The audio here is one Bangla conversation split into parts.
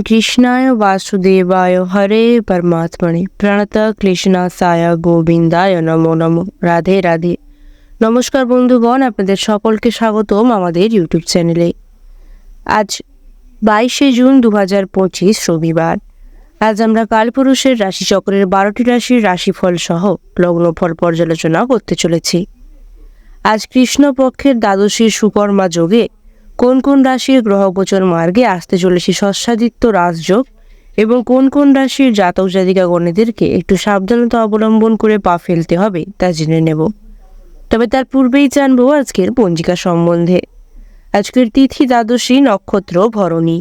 কৃষ্ণায় বাসুদেবায় হরে পরমাত্মনে প্রণত ক্লেশনাশায় গোবিন্দায় নমো নমো। রাধে রাধে। নমস্কার বন্ধুগণ, আপনাদের সকলকে স্বাগতম আমাদের ইউটিউব চ্যানেলে। আজ 22শে জুন 2025 রবিবার। আজ আমরা কালপুরুষের রাশিচক্রের 12টি রাশির রাশিফল সহ লগ্নফল পর্যালোচনা করতে চলেছি। আজ কৃষ্ণপক্ষের দ্বাদশীর সুকর্মা যোগে কোন কোন রাশির গ্রহগোচর মার্গে আসতে চলেছে ষষ্ঠাদিত্য রাজযোগ এবং কোন কোন রাশির জাতক জাতিকাগণেদেরকে একটু সাবধানতা অবলম্বন করে পা ফেলতে হবে তা জেনে নেব। তবে তার পূর্বেই জানবো আজকের পঞ্জিকা সম্বন্ধে। আজকের তিথি দ্বাদশী, নক্ষত্র ভরণী,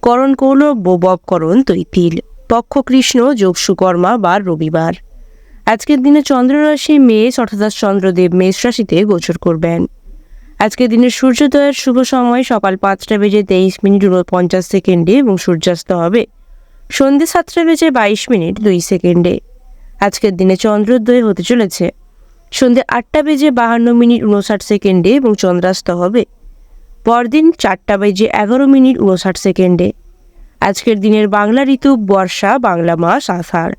করণ কৌলব ববকরণ তৈতিল, পক্ষ কৃষ্ণ, যোগ সুকর্মা বা রবিবার। আজকের দিনে চন্দ্ররাশি মেষ, অর্থাৎ চন্দ্রদেব মেষ রাশিতে গোচর করবেন। আজকের দিনের সূর্যোদয়ের শুভ সময় সকাল 5:23:49 এবং সূর্যাস্ত হবে সন্ধ্যে 7:22 আজকের দিনে চন্দ্রোদয় হতে চলেছে সন্ধ্যে 8:52 এবং চন্দ্রাস্ত হবে পরদিন 4:11 আজকের দিনের বাংলা ঋতু বর্ষা, বাংলা মাস আষাঢ়।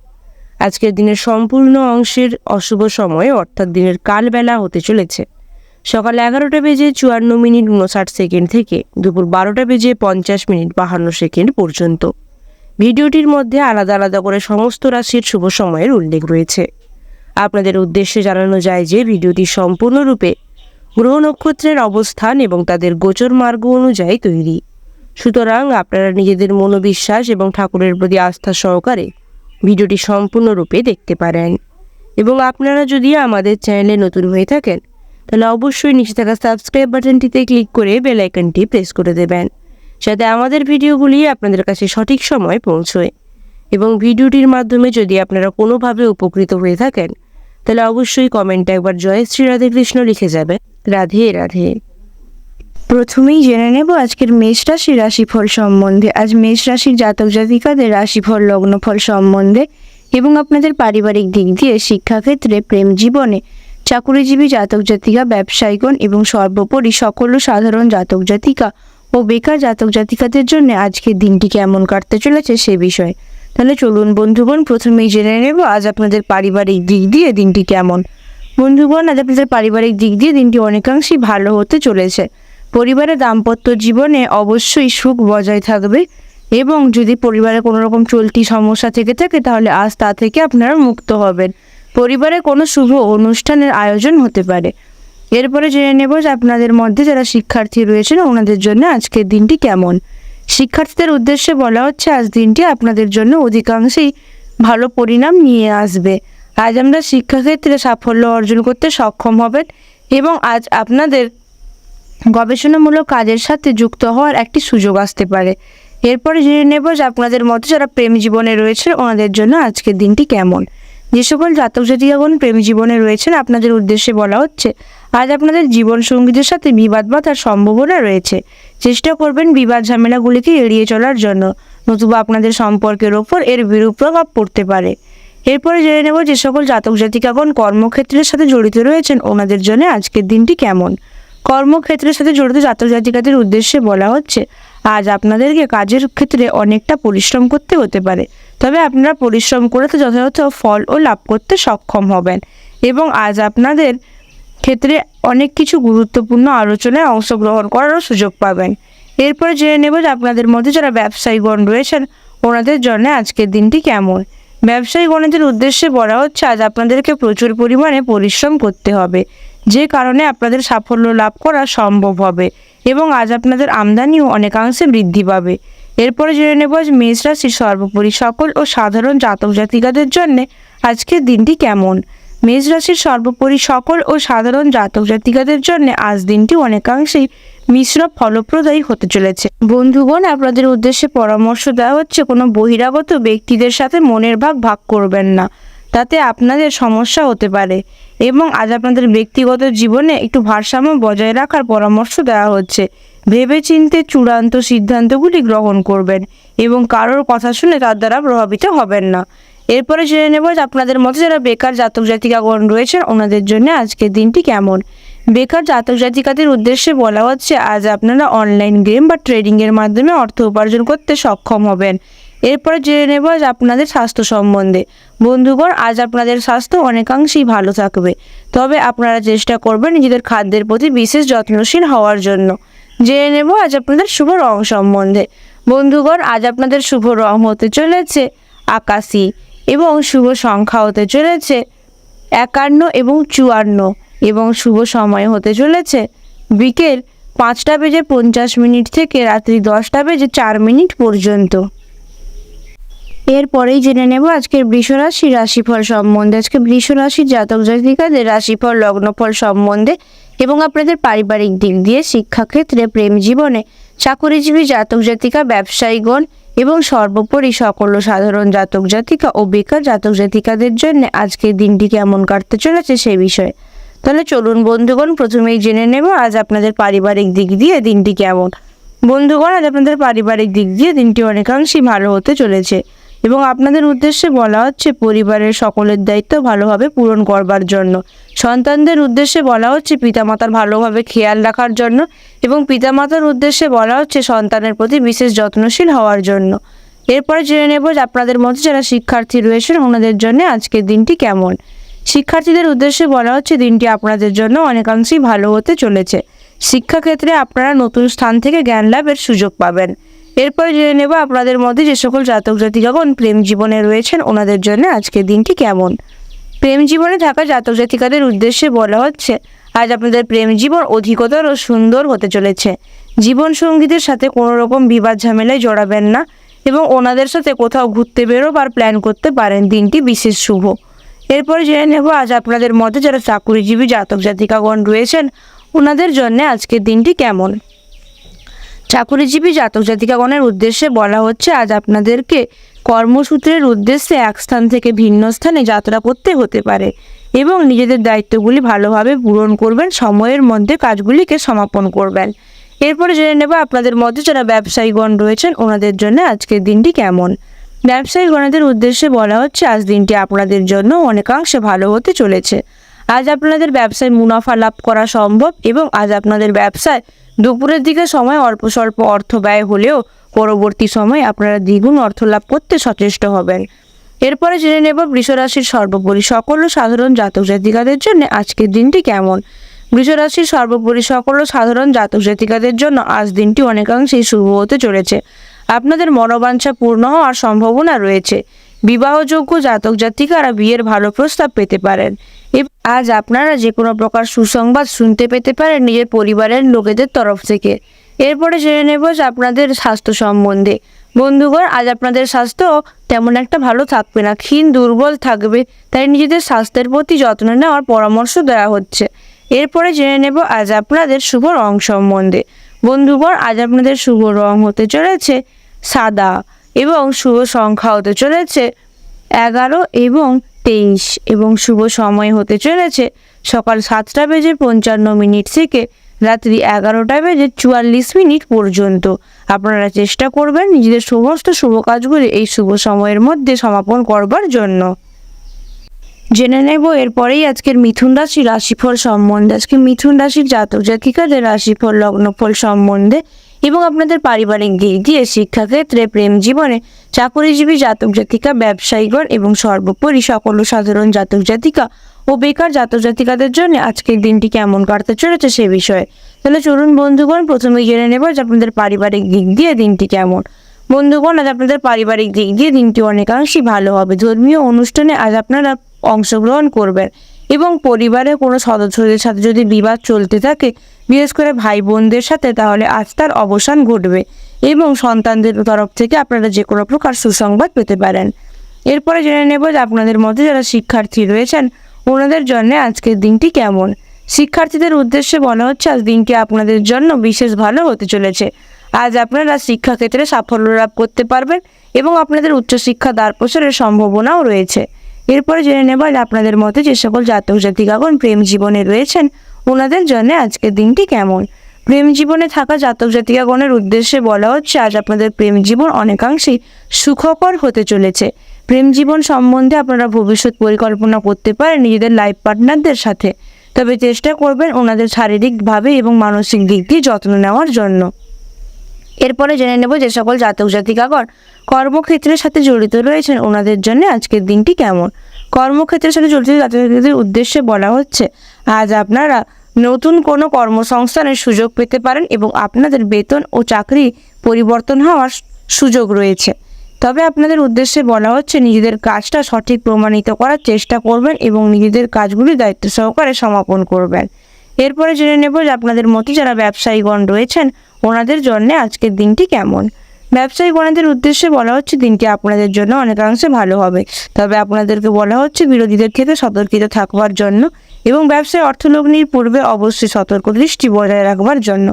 আজকের দিনের সম্পূর্ণ অংশের অশুভ সময় অর্থাৎ দিনের কালবেলা হতে চলেছে সকাল 11:54 থেকে দুপুর 12:50 পর্যন্ত। ভিডিওটির মধ্যে আলাদা আলাদা করে সমস্ত রাশির শুভ সময়ের উল্লেখ রয়েছে। আপনাদের উদ্দেশ্যে জানানো যায় যে ভিডিওটি সম্পূর্ণরূপে গ্রহ নক্ষত্রের অবস্থান এবং তাদের গোচর মার্গ অনুযায়ী তৈরি, সুতরাং আপনারা নিজেদের মনোবিশ্বাস এবং ঠাকুরের প্রতি আস্থা সহকারে ভিডিওটি সম্পূর্ণরূপে দেখতে পারেন। এবং আপনারা যদি আমাদের চ্যানেলে নতুন হয়ে থাকেন তাহলে অবশ্যই নিচে থাকা সাবস্ক্রাইব বাটনটিতে ক্লিক করে বেল আইকনটি প্রেস করে দেবেন, যাতে আমাদের ভিডিওগুলি আপনাদের কাছে সঠিক সময় পৌঁছয়। এবং ভিডিওটির মাধ্যমে যদি আপনারা কোনোভাবে উপকৃত হয়ে থাকেন তাহলে অবশ্যই কমেন্টে একবার জয় শ্রী রাধে কৃষ্ণ লিখে যাবে। রাধে রাধে। প্রথমেই জেনে নেব আজকের মেষ রাশির রাশিফল সম্বন্ধে। আজ মেষ রাশির জাতক জাতিকাদের রাশিফল, লগ্নফল সম্বন্ধে এবং আপনাদের পারিবারিক দিক দিয়ে, শিক্ষাক্ষেত্রে, প্রেম জীবনে, চাকুরিজীবী জাতক জাতিকা, ব্যবসায়িগণ এবং সর্বোপরি সকল সাধারণ জাতক জাতিকা ও বেকার জাতক জাতিকাদের জন্য আজকের দিনটি কেমন কাটতে চলেছে সে বিষয়ে। তাহলে চলুন বন্ধুগণ, প্রথমেই জেনে নেব আজ আপনাদের পারিবারিক দিক দিয়ে দিনটি কেমন। বন্ধুগণ, আজ আপনাদের পারিবারিক দিক দিয়ে দিনটি অনেকাংশেই ভালো হতে চলেছে। পরিবারে দাম্পত্য জীবনে অবশ্যই সুখ বজায় থাকবে এবং যদি পরিবারে কোনো রকম চলতি সমস্যা থেকে থাকে তাহলে আজ তা থেকে আপনারা মুক্ত হবেন। পরিবারে কোনো শুভ অনুষ্ঠানের আয়োজন হতে পারে। এরপরে জেনে নেব যে আপনাদের মধ্যে যারা শিক্ষার্থী রয়েছেন ওনাদের জন্য আজকের দিনটি কেমন। শিক্ষার্থীদের উদ্দেশ্যে বলা হচ্ছে আজ দিনটি আপনাদের জন্য অধিকাংশেই ভালো পরিণাম নিয়ে আসবে। আজ আমরা শিক্ষাক্ষেত্রে সাফল্য অর্জন করতে সক্ষম হবেন এবং আজ আপনাদের গবেষণামূলক কাজের সাথে যুক্ত হওয়ার একটি সুযোগ আসতে পারে। এরপরে জেনে নেব যে আপনাদের মধ্যে যারা প্রেম জীবনে রয়েছে ওনাদের জন্য আজকের দিনটি কেমন। যে সকল জাতক জাতিকাগণ প্রেম জীবনে রয়েছেন আপনাদের উদ্দেশ্যে বলা হচ্ছে আজ আপনাদের জীবন সঙ্গীদের সাথে বিবাদ বাঁধার সম্ভাবনা রয়েছে। চেষ্টা করবেন বিবাদ ঝামেলাগুলিকে এড়িয়ে চলার জন্য, নতুবা আপনাদের সম্পর্কের ওপর এর বিরূপ প্রভাব পড়তে পারে। এরপরে জেনে নেব যে সকল জাতক জাতিকাগণ কর্মক্ষেত্রের সাথে জড়িত রয়েছেন ওনাদের জন্য আজকের দিনটি কেমন। কর্মক্ষেত্রের সাথে জড়িত জাতক জাতিকাদের উদ্দেশ্যে বলা হচ্ছে আজ আপনাদেরকে কাজের ক্ষেত্রে অনেকটা পরিশ্রম করতে হতে পারে, তবে আপনারা পরিশ্রম করে তো যথাযথ ফল ও লাভ করতে সক্ষম হবেন এবং আজ আপনাদের ক্ষেত্রে অনেক কিছু গুরুত্বপূর্ণ আলোচনায় অংশগ্রহণ করারও সুযোগ পাবেন। এরপরে জেনে নেব যে আপনাদের মধ্যে যারা ব্যবসায়ীগণ রয়েছেন ওনাদের জন্য আজকের দিনটি কেমন। ব্যবসায়ীগণের উদ্দেশ্যে বলা হচ্ছে আজ আপনাদেরকে প্রচুর পরিমাণে পরিশ্রম করতে হবে, যে কারণে আপনাদের সাফল্য লাভ করা সম্ভব হবে এবং আজ আপনাদের আমদানিও অনেকাংশে বৃদ্ধি পাবে। এরপরে জেনে নেব আজ মেষ রাশির সর্বোপরি সকল ও সাধারণ জাতক জাতিকাদের জন্য আজকের দিনটি কেমন। মেষ রাশির সর্বোপরি সকল ও সাধারণ জাতক জাতিকাদের জন্য আজ দিনটি অনেকাংশেই মিশ্র ফলপ্রদায়ী হতে চলেছে। বন্ধুগণ, আপনাদের উদ্দেশ্যে পরামর্শ দেওয়া হচ্ছে কোনো বহিরাগত ব্যক্তিদের সাথে মনের ভাগ করবেন না, তাতে আপনাদের সমস্যা হতে পারে এবং আজ আপনাদের ব্যক্তিগত জীবনে একটু ভারসাম্য বজায় রাখার পরামর্শ দেওয়া হচ্ছে। ভেবেচিন্তে চূড়ান্ত সিদ্ধান্তগুলি গ্রহণ করবেন এবং কারোর কথা শুনে তার দ্বারা প্রভাবিত হবেন না। এরপরে জেনে নেব যে আপনাদের মধ্যে যারা বেকার জাতক জাতিকাগণ রয়েছেন ওনাদের জন্য আজকের দিনটি কেমন। বেকার জাতক জাতিকাদের উদ্দেশ্যে বলা হচ্ছে আজ আপনারা অনলাইন গেম বা ট্রেডিংয়ের মাধ্যমে অর্থ উপার্জন করতে সক্ষম হবেন। এরপরে জেনে নেব আজ আপনাদের স্বাস্থ্য সম্বন্ধে। বন্ধুগণ, আজ আপনাদের স্বাস্থ্য অনেকাংশেই ভালো থাকবে, তবে আপনারা চেষ্টা করবেন নিজেদের খাদ্যের প্রতি বিশেষ যত্নশীল হওয়ার জন্য। জেনে নেব আজ আপনাদের শুভ রং সম্বন্ধে। বন্ধুগণ, আজ আপনাদের শুভ রং হতে চলেছে আকাশী এবং শুভ সংখ্যা হতে চলেছে 51 এবং 54 এবং শুভ সময় হতে চলেছে বিকেল 5:50 থেকে রাত্রি 10:04 পর্যন্ত। এরপরেই জেনে নেব আজকের বৃষ রাশির রাশিফল সম্বন্ধে। আজকে বৃষ রাশির জাতক জাতিকাদের রাশিফল লগ্নফল সম্বন্ধে এবং আপনাদের পারিবারিক দিক দিয়ে, শিক্ষাক্ষেত্রে, প্রেম জীবনে, চাকরিজীবী জাতক জাতিকা, ব্যবসায়ীগণ এবং সর্বোপরি সকল সাধারণ জাতক জাতিকা ও বেকার জাতক জাতিকাদের জন্য আজকের দিনটি কেমন কাটতে চলেছে সে বিষয়ে। তাহলে চলুন বন্ধুগণ, প্রথমেই জেনে নেব আজ আপনাদের পারিবারিক দিক দিয়ে দিনটি কেমন। বন্ধুগণ, আজ আপনাদের পারিবারিক দিক দিয়ে দিনটি অনেকাংশেই ভালো হতে চলেছে এবং আপনাদের উদ্দেশ্যে বলা হচ্ছে পরিবারের সকলের দায়িত্ব ভালোভাবে পূরণ করবার জন্য। সন্তানদের উদ্দেশ্যে বলা হচ্ছে পিতামাতার ভালোভাবে খেয়াল রাখার জন্য এবং পিতামাতার উদ্দেশ্যে বলা হচ্ছে সন্তানের প্রতি বিশেষ যত্নশীল হওয়ার জন্য। এরপরে জেনে নেব যে আপনাদের মধ্যে যারা শিক্ষার্থী রয়েছেন ওনাদের জন্য আজকের দিনটি কেমন। শিক্ষার্থীদের উদ্দেশ্যে বলা হচ্ছে দিনটি আপনাদের জন্য অনেকাংশেই ভালো হতে চলেছে। শিক্ষাক্ষেত্রে আপনারা নতুন স্থান থেকে জ্ঞান লাভের সুযোগ পাবেন। এরপরে জেনে নেব আপনাদের মধ্যে যে সকল জাতক জাতিকাগণ প্রেম জীবনে রয়েছেন ওনাদের জন্য আজকের দিনটি কেমন। প্রেম জীবনে থাকা জাতক জাতিকাদের উদ্দেশ্যে বলা হচ্ছে আজ আপনাদের প্রেম জীবন অধিকতর ও সুন্দর হতে চলেছে। জীবন সঙ্গীদের সাথে কোনো রকম বিবাদ ঝামেলায় জড়াবেন না এবং ওনাদের সাথে কোথাও ঘুরতে বেরোবার প্ল্যান করতে পারেন। দিনটি বিশেষ শুভ। এরপরে জেনে নেব আজ আপনাদের মধ্যে যারা চাকরিজীবী জাতক জাতিকাগণ রয়েছেন ওনাদের জন্য আজকের দিনটি কেমন। চাকরিজীবী জাতক জাতিকাগণের উদ্দেশ্যে বলা হচ্ছে আজ আপনাদেরকে কর্মসূত্রের উদ্দেশ্যে এক স্থান থেকে ভিন্ন স্থানে যাত্রা করতে হতে পারে এবং নিজেদের দায়িত্বগুলি ভালোভাবে পূরণ করবেন, সময়ের মধ্যে কাজগুলিকে সমাপন করবেন। এরপরে জেনে নেব আপনাদের মধ্যে যারা ব্যবসায়ীগণ রয়েছেন ওনাদের জন্য আজকের দিনটি কেমন। ব্যবসায়ীগণদের উদ্দেশ্যে বলা হচ্ছে আজ দিনটি আপনাদের জন্য অনেকাংশে ভালো হতে চলেছে। আজ আপনাদের ব্যবসায় মুনাফা লাভ করা সম্ভব এবং আজ আপনাদের ব্যবসায় দুপুরের দিকে সময় অল্প স্বল্প অর্থ ব্যয় হলেও পরবর্তী সময় আপনারা দ্বিগুণ অর্থ লাভ করতে সচেষ্ট হবেন। এরপরে জেনে নেব বৃষ রাশির সর্বোপরি সকল সাধারণ জাতক জাতিকাদের জন্য আজকের দিনটি কেমন। বৃষ রাশির সর্বোপরি সকল সাধারণ জাতক জাতিকাদের জন্য আজ দিনটি অনেকাংশেই শুভ হতে চলেছে। আপনাদের মনোবাঞ্ছা পূর্ণ হওয়ার সম্ভাবনা রয়েছে। বিবাহযোগ্য জাতক জাতিকারা বিয়ের ভালো প্রস্তাব পেতে পারেন। আজ আপনারা যে কোনো প্রকার সুসংবাদ শুনতে পেতে পারেন নিজের পরিবারের লোকেদের তরফ থেকে। এরপরে জেনে নেব যে আপনাদের স্বাস্থ্য সম্বন্ধে। বন্ধুগণ, আজ আপনাদের স্বাস্থ্য তেমন একটা ভালো থাকবে না, ক্ষীণ দুর্বল থাকবে, তাই নিজেদের স্বাস্থ্যের প্রতি যত্ন নেওয়ার পরামর্শ দেওয়া হচ্ছে। এরপরে জেনে নেব আজ আপনাদের শুভ রং সম্বন্ধে। বন্ধুগণ, আজ আপনাদের শুভ রং হতে চলেছে সাদা এবং শুভ সংখ্যা হতে চলেছে 11 এবং 23 এবং শুভ সময় হতে চলেছে সকাল 7:55 থেকে রাত্রি 11:44 পর্যন্ত। আপনারা চেষ্টা করবেন নিজেদের সমস্ত শুভ কাজগুলি এই শুভ সময়ের মধ্যে সমাপন করবার জন্য। জেনে নেব এরপরেই আজকের মিথুন রাশির রাশিফল সম্বন্ধে। আজকে মিথুন রাশির জাতক জাতিকাদের রাশিফল লগ্নফল সম্বন্ধে এবং আপনাদের পারিবারিক দিক দিয়ে, শিক্ষাক্ষেত্রে, প্রেম জীবনে, চাকরিজীবী জাতক জাতিকা, ব্যবসায়ীগণ এবং সর্বোপরি সকল সাধারণ জাতক জাতিকা ও বেকার জাতক জাতিকাদের জন্য আজকের দিনটি কেমন কাটতে চলেছে সে বিষয়ে। তাহলে চলুন বন্ধুগণ, প্রথমেই জেনে নেব যে আপনাদের পারিবারিক দিক দিয়ে দিনটি কেমন। বন্ধুগণ, আজ আপনাদের পারিবারিক দিক দিয়ে দিনটি অনেকাংশেই ভালো হবে। ধর্মীয় অনুষ্ঠানে আজ আপনারা অংশগ্রহণ করবেন এবং পরিবারের কোনো সদস্যদের সাথে যদি বিবাদ চলতে থাকে, বিশেষ করে ভাই বোনদের সাথে, তাহলে আজ তার অবসান ঘটবে এবং সন্তানদের তরফ থেকে আপনারা যে কোনো প্রকার সুসংবাদ পেতে পারেন। এরপরে জেনে নেব যে আপনাদের মধ্যে যারা শিক্ষার্থী রয়েছেন ওনাদের জন্য আজকের দিনটি কেমন। শিক্ষার্থীদের উদ্দেশ্যে বলা হচ্ছে আজ দিনটি আপনাদের জন্য বিশেষ ভালো হতে চলেছে। আজ আপনারা শিক্ষাক্ষেত্রে সাফল্য লাভ করতে পারবেন এবং আপনাদের উচ্চশিক্ষা দ্বার প্রসারের সম্ভাবনাও রয়েছে। এরপরে জেনে নেব আপনাদের মতে যে সকল জাতক জাতিকাগণ প্রেম জীবনে রয়েছেন ওনাদের জন্য আজকের দিনটি কেমন। প্রেম জীবনে থাকা জাতক জাতিকাগণের উদ্দেশ্যে বলা হচ্ছে আজ আপনাদের প্রেম জীবন অনেকাংশেই সুখকর হতে চলেছে। প্রেম জীবন সম্বন্ধে আপনারা ভবিষ্যৎ পরিকল্পনা করতে পারেন নিজেদের লাইফ পার্টনারদের সাথে। তবে চেষ্টা করবেন ওনাদের শারীরিকভাবে এবং মানসিক দিক দিয়ে যত্ন নেওয়ার জন্য। এরপরে জেনে নেব যে সকল জাতক জাতিকাগণ কর্মক্ষেত্রের সাথে জড়িত রয়েছেন ওনাদের জন্য আজকের দিনটি কেমন। কর্মক্ষেত্রের সাথে জড়িত জাতক জাতিকাদের উদ্দেশ্যে বলা হচ্ছে আজ আপনারা নতুন কোনো কর্মসংস্থানের সুযোগ পেতে পারেন এবং আপনাদের বেতন ও চাকরি পরিবর্তন হওয়ার সুযোগ রয়েছে। তবে আপনাদের উদ্দেশ্যে বলা হচ্ছে নিজেদের কাজটা সঠিক প্রমাণিত করার চেষ্টা করবেন এবং নিজেদের কাজগুলি দায়িত্ব সহকারে সমাপন করবেন। এরপরে জেনে নেব যে আপনাদের মধ্যে যারা ব্যবসায়ীগণ রয়েছেন ওনাদের জন্য আজকের দিনটি কেমন। ব্যবসায়ীগণদের উদ্দেশ্যে বলা হচ্ছে দিনটি আপনাদের জন্য অনেকাংশে ভালো হবে, তবে আপনাদেরকে বলা হচ্ছে বিরোধীদের থেকে সতর্কিত থাকবার জন্য এবং ব্যবসায় অর্থলগ্নির পূর্বে অবশ্যই সতর্ক দৃষ্টি বজায় রাখবার জন্য।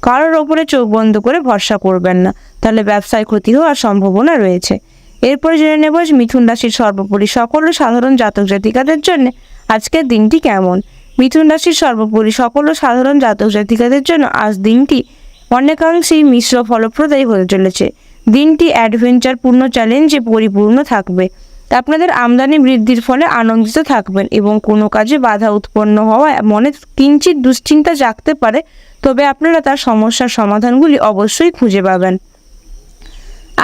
কারোর ওপরে চোখ বন্ধ করে ভরসা করবেন না, তাহলে ব্যবসায় ক্ষতি হওয়ার সম্ভাবনা রয়েছে। এরপরে জেনে নেব যে মিথুন রাশির সর্বোপরি সকল সাধারণ জাতক জাতিকাদের জন্য আজকের দিনটি কেমন। মিথুন রাশির সর্বোপরি সকল সাধারণ জাতক জাতিকাদের জন্য আজ দিনটি অনেকাংশেই মিশ্র ফলপ্রদায়ী হতে চলেছে। দিনটি অ্যাডভেঞ্চারপূর্ণ চ্যালেঞ্জে পরিপূর্ণ থাকবে। আপনাদের আমদানি বৃদ্ধির ফলে আনন্দিত থাকবেন এবং কোনো কাজে বাধা উৎপন্ন হওয়ায় মনে কিঞ্চিত দুশ্চিন্তা জাগতে পারে, তবে আপনারা তার সমস্যার সমাধানগুলি অবশ্যই খুঁজে পাবেন।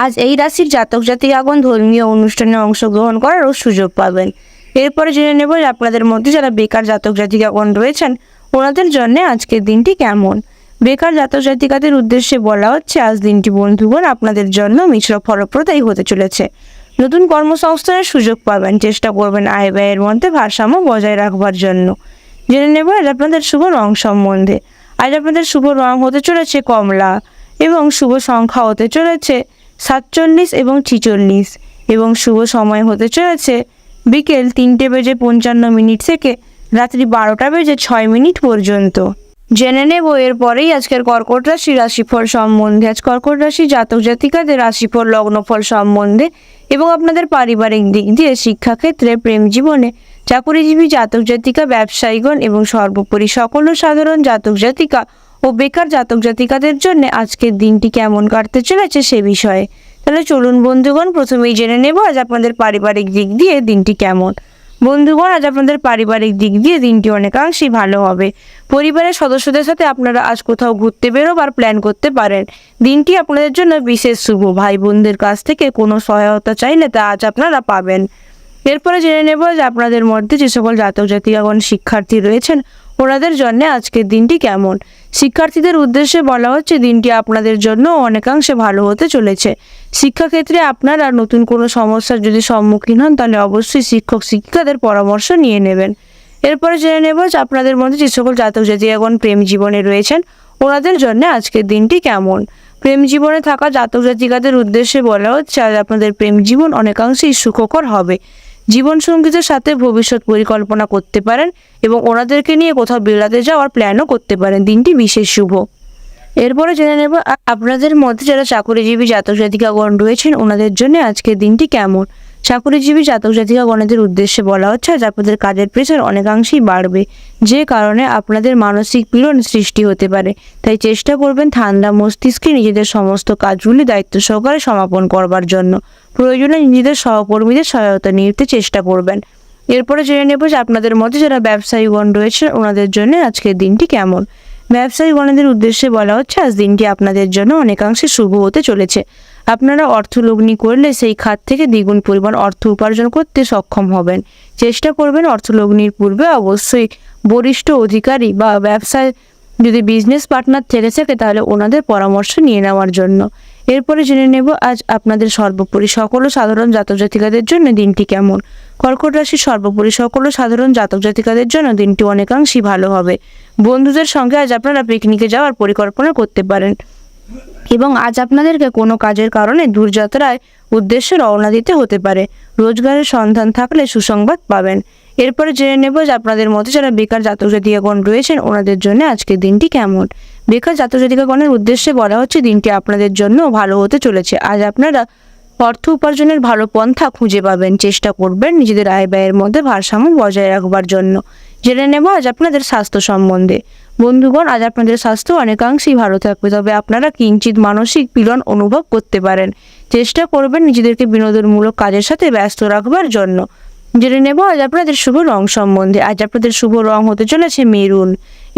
আজ এই রাশির জাতক জাতিকাগণ ধর্মীয় অনুষ্ঠানে অংশগ্রহণ করারও সুযোগ পাবেন। এরপরে জেনে নেব যে আপনাদের মধ্যে যারা বেকার জাতক জাতিকাগণ রয়েছেন ওনাদের জন্য আজকের দিনটি কেমন। বেকার জাতক জাতিকাদের উদ্দেশ্যে বলা হচ্ছে আজ দিনটি বন্ধুগণ আপনাদের জন্য মিশ্র ফলপ্রদায়ী হতে চলেছে। নতুন কর্মসংস্থানের সুযোগ পাবেন, চেষ্টা করবেন আয় ব্যয়ের মধ্যে ভারসাম্য বজায় রাখবার জন্য। জেনে নেব আজ আপনাদের শুভ রং সম্বন্ধে। আজ আপনাদের শুভ রং হতে চলেছে কমলা এবং শুভ সংখ্যা হতে চলেছে 47 এবং 46 এবং শুভ সময় হতে চলেছে বিকেল 3:55 থেকে রাত্রি 12:06 পর্যন্ত। জেনে নেব এরপরেই আজকের কর্কট রাশি রাশিফল সম্বন্ধে। আজ কর্কট রাশি জাতক জাতিকাদের রাশিফল লগ্নফল সম্বন্ধে এবং আপনাদের পারিবারিক দিক দিয়ে শিক্ষাক্ষেত্রে, প্রেম জীবনে, চাকুরিজীবী জাতক জাতিকা, ব্যবসায়ীগণ এবং সর্বোপরি সকল সাধারণ জাতক জাতিকা ও বেকার জাতক জাতিকাদের জন্য আজকের দিনটি কেমন কাটতে চলেছে সে বিষয়ে। তাহলে চলুন বন্ধুগণ প্রথমেই জেনে নেব আজ আপনাদের পারিবারিক দিক দিয়ে দিনটি কেমন। বন্ধুগণ আজ আপনাদের পারিবারিক দিক দিয়ে দিনটি অনেকাংশেই ভালো হবে। পরিবারের সদস্যদের সাথে আপনারা আজ কোথাও ঘুরতে বেরোবার প্ল্যান করতে পারেন। দিনটি আপনাদের জন্য বিশেষ শুভ। ভাই বোনদের কাছ থেকে কোনো সহায়তা চাইলে তা আজ আপনারা পাবেন। এরপরে জেনে নেব যে আপনাদের মধ্যে যে সকল জাতক জাতিকাগণ শিক্ষার্থী রয়েছেন ওনাদের জন্য আজকের দিনটি কেমন। শিক্ষার্থীদের উদ্দেশ্যে বলা হচ্ছে দিনটি আপনাদের জন্য অনেকাংশে ভালো হতে চলেছে। শিক্ষাক্ষেত্রে আপনারা নতুন কোনো সমস্যার যদি সম্মুখীন হন তাহলে অবশ্যই শিক্ষক শিক্ষিকাদের পরামর্শ নিয়ে নেবেন। এরপরে জেনে নেব যে আপনাদের মধ্যে যে সকল জাতক জাতিকাগণ প্রেম জীবনে রয়েছেন ওনাদের জন্য আজকের দিনটি কেমন। প্রেম জীবনে থাকা জাতক জাতিকাদের উদ্দেশ্যে বলা হচ্ছে আজ আপনাদের প্রেম জীবন অনেকাংশেই সুখকর হবে। জীবনসঙ্গীদের সাথে ভবিষ্যৎ পরিকল্পনা করতে পারেন এবং ওনাদেরকে নিয়ে কোথাও বেড়াতে যাওয়ার প্ল্যানও করতে পারেন। দিনটি বিশেষ শুভ। এরপরে জেনে নেব আপনাদের মধ্যে যারা চাকুরিজীবী জাতক জাতিকাগণ রয়েছেন ওনাদের জন্য আজকের দিনটি কেমন। চাকুরিজীবী জাতক জাতিকাগণের উদ্দেশ্যে বলা হচ্ছে আজ আপনাদের কাজের প্রেশার অনেকাংশেই বাড়বে, যে কারণে আপনাদের মানসিক পীড়ন সৃষ্টি হতে পারে। তাই চেষ্টা করবেন ঠান্ডা মস্তিষ্কে নিজেদের সমস্ত কাজগুলি দায়িত্ব সহকারে সমাপন করবার জন্য। প্রয়োজনে নিজেদের সহকর্মীদের সহায়তা নিতে চেষ্টা করবেন। এরপরে জেনে নেব যে আপনাদের মধ্যে যারা ব্যবসায়ীগণ রয়েছেন ওনাদের জন্য আজকের দিনটি কেমন। ব্যবসায়ীগণদের উদ্দেশ্যে বলা হচ্ছে আজ দিনটি আপনাদের জন্য অনেকাংশে শুভ হতে চলেছে। আপনারা অর্থলগ্নি করলে সেই খাত থেকে দ্বিগুণ পরিমাণ অর্থ উপার্জন করতে সক্ষম হবেন। চেষ্টা করবেন অর্থলগ্নির পূর্বে অবশ্যই বরিষ্ঠ অধিকারী বা ব্যবসায় যদি বিজনেস পার্টনার থেকে থাকে তাহলে ওনাদের পরামর্শ নিয়ে নেওয়ার জন্য। এরপরে জেনে নেব আজ আপনাদের সর্বোপরি সকল সাধারণ জাতক জাতিকাদের জন্য দিনটি কেমন। কর্কট রাশির সর্বোপরি সকল সাধারণ জাতক জাতিকাদের জন্য দিনটি অনেকাংশই ভালো হবে। বন্ধুদের সঙ্গে আজ আপনারা পিকনিকে যাওয়ার পরিকল্পনা করতে পারেন এবং আজ আপনাদেরকে কোনো কাজের কারণে দূরযাত্রায় উদ্দেশ্যে রওনা দিতে হতে পারে। রোজগারের সন্ধান থাকলে সুসংবাদ পাবেন। এরপরে জেনে নেব যে আপনাদের মধ্যে যারা বেকার জাতক জাতিকাগণ রয়েছেন ওনাদের জন্য আজকের দিনটি কেমন। বেকার জাতক জাতিকাগণের উদ্দেশ্যে বলা হচ্ছে দিনটি আপনাদের জন্য ভালো হতে চলেছে। আজ আপনারা অর্থ উপার্জনের ভালো পন্থা খুঁজে পাবেন। চেষ্টা করবেন নিজেদের আয় ব্যয়ের মধ্যে ভারসাম্য বজায় রাখবার জন্য। জেনে নেব আজ আপনাদের স্বাস্থ্য সম্বন্ধে। বন্ধুগণ আজ আপনাদের স্বাস্থ্য অনেকাংশেই ভালো থাকবে, তবে আপনারা কিঞ্চিত মানসিক পীড়ন অনুভব করতে পারেন। চেষ্টা করবেন নিজেদেরকে বিনোদনমূলক কাজের সাথে ব্যস্ত রাখবার জন্য। জেনে নেব আজ আপনাদের শুভ রং সম্বন্ধে। আজ আপনাদের শুভ রং হতে চলেছে মেরুন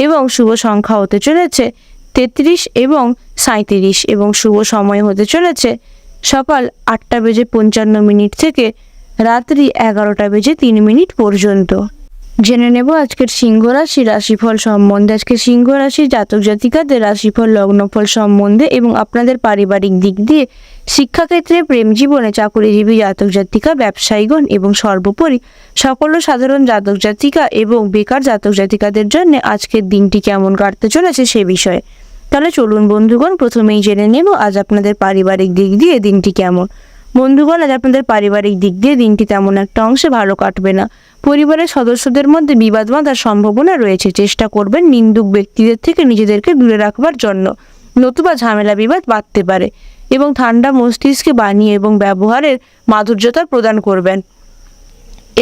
এবং শুভ সংখ্যা হতে চলেছে 33 এবং 37 এবং শুভ সময় হতে চলেছে সকাল 8:55 থেকে রাত্রি 11:03 পর্যন্ত। জেনে নেব আজকের সিংহ রাশি রাশিফল সম্বন্ধে। আজকে সিংহ রাশির জাতক জাতিকাদের রাশিফল লগ্নফল সম্বন্ধে এবং আপনাদের পারিবারিক দিক দিয়ে, শিক্ষাক্ষেত্রে, প্রেম জীবনে, চাকরিজীবী জাতক জাতিকা, ব্যবসায়ীগণ এবং সর্বোপরি সকল সাধারণ জাতক জাতিকা এবং বেকার জাতক জাতিকাদের জন্য আজকের দিনটি কেমন কাটতে চলেছে সে বিষয়ে। তাহলে চলুন বন্ধুগণ, প্রথমেই জেনে নেব আজ আপনাদের পারিবারিক দিক দিয়ে দিনটি কেমন। বন্ধুগণ, আজ আপনাদের পারিবারিক দিক দিয়ে দিনটি তেমন একটা অংশে ভালো কাটবে না। পরিবারের সদস্যদের মধ্যে বিবাদ বাঁধার সম্ভাবনা রয়েছে। চেষ্টা করবেন নিন্দুক ব্যক্তিদের থেকে নিজেদেরকে দূরে রাখবার জন্য, নতুবা ঝামেলা বিবাদ বাড়তে পারে এবং ঠান্ডা মস্তিষ্কে বানিয়ে এবং ব্যবহারের মাধুর্যতা প্রদান করবেন।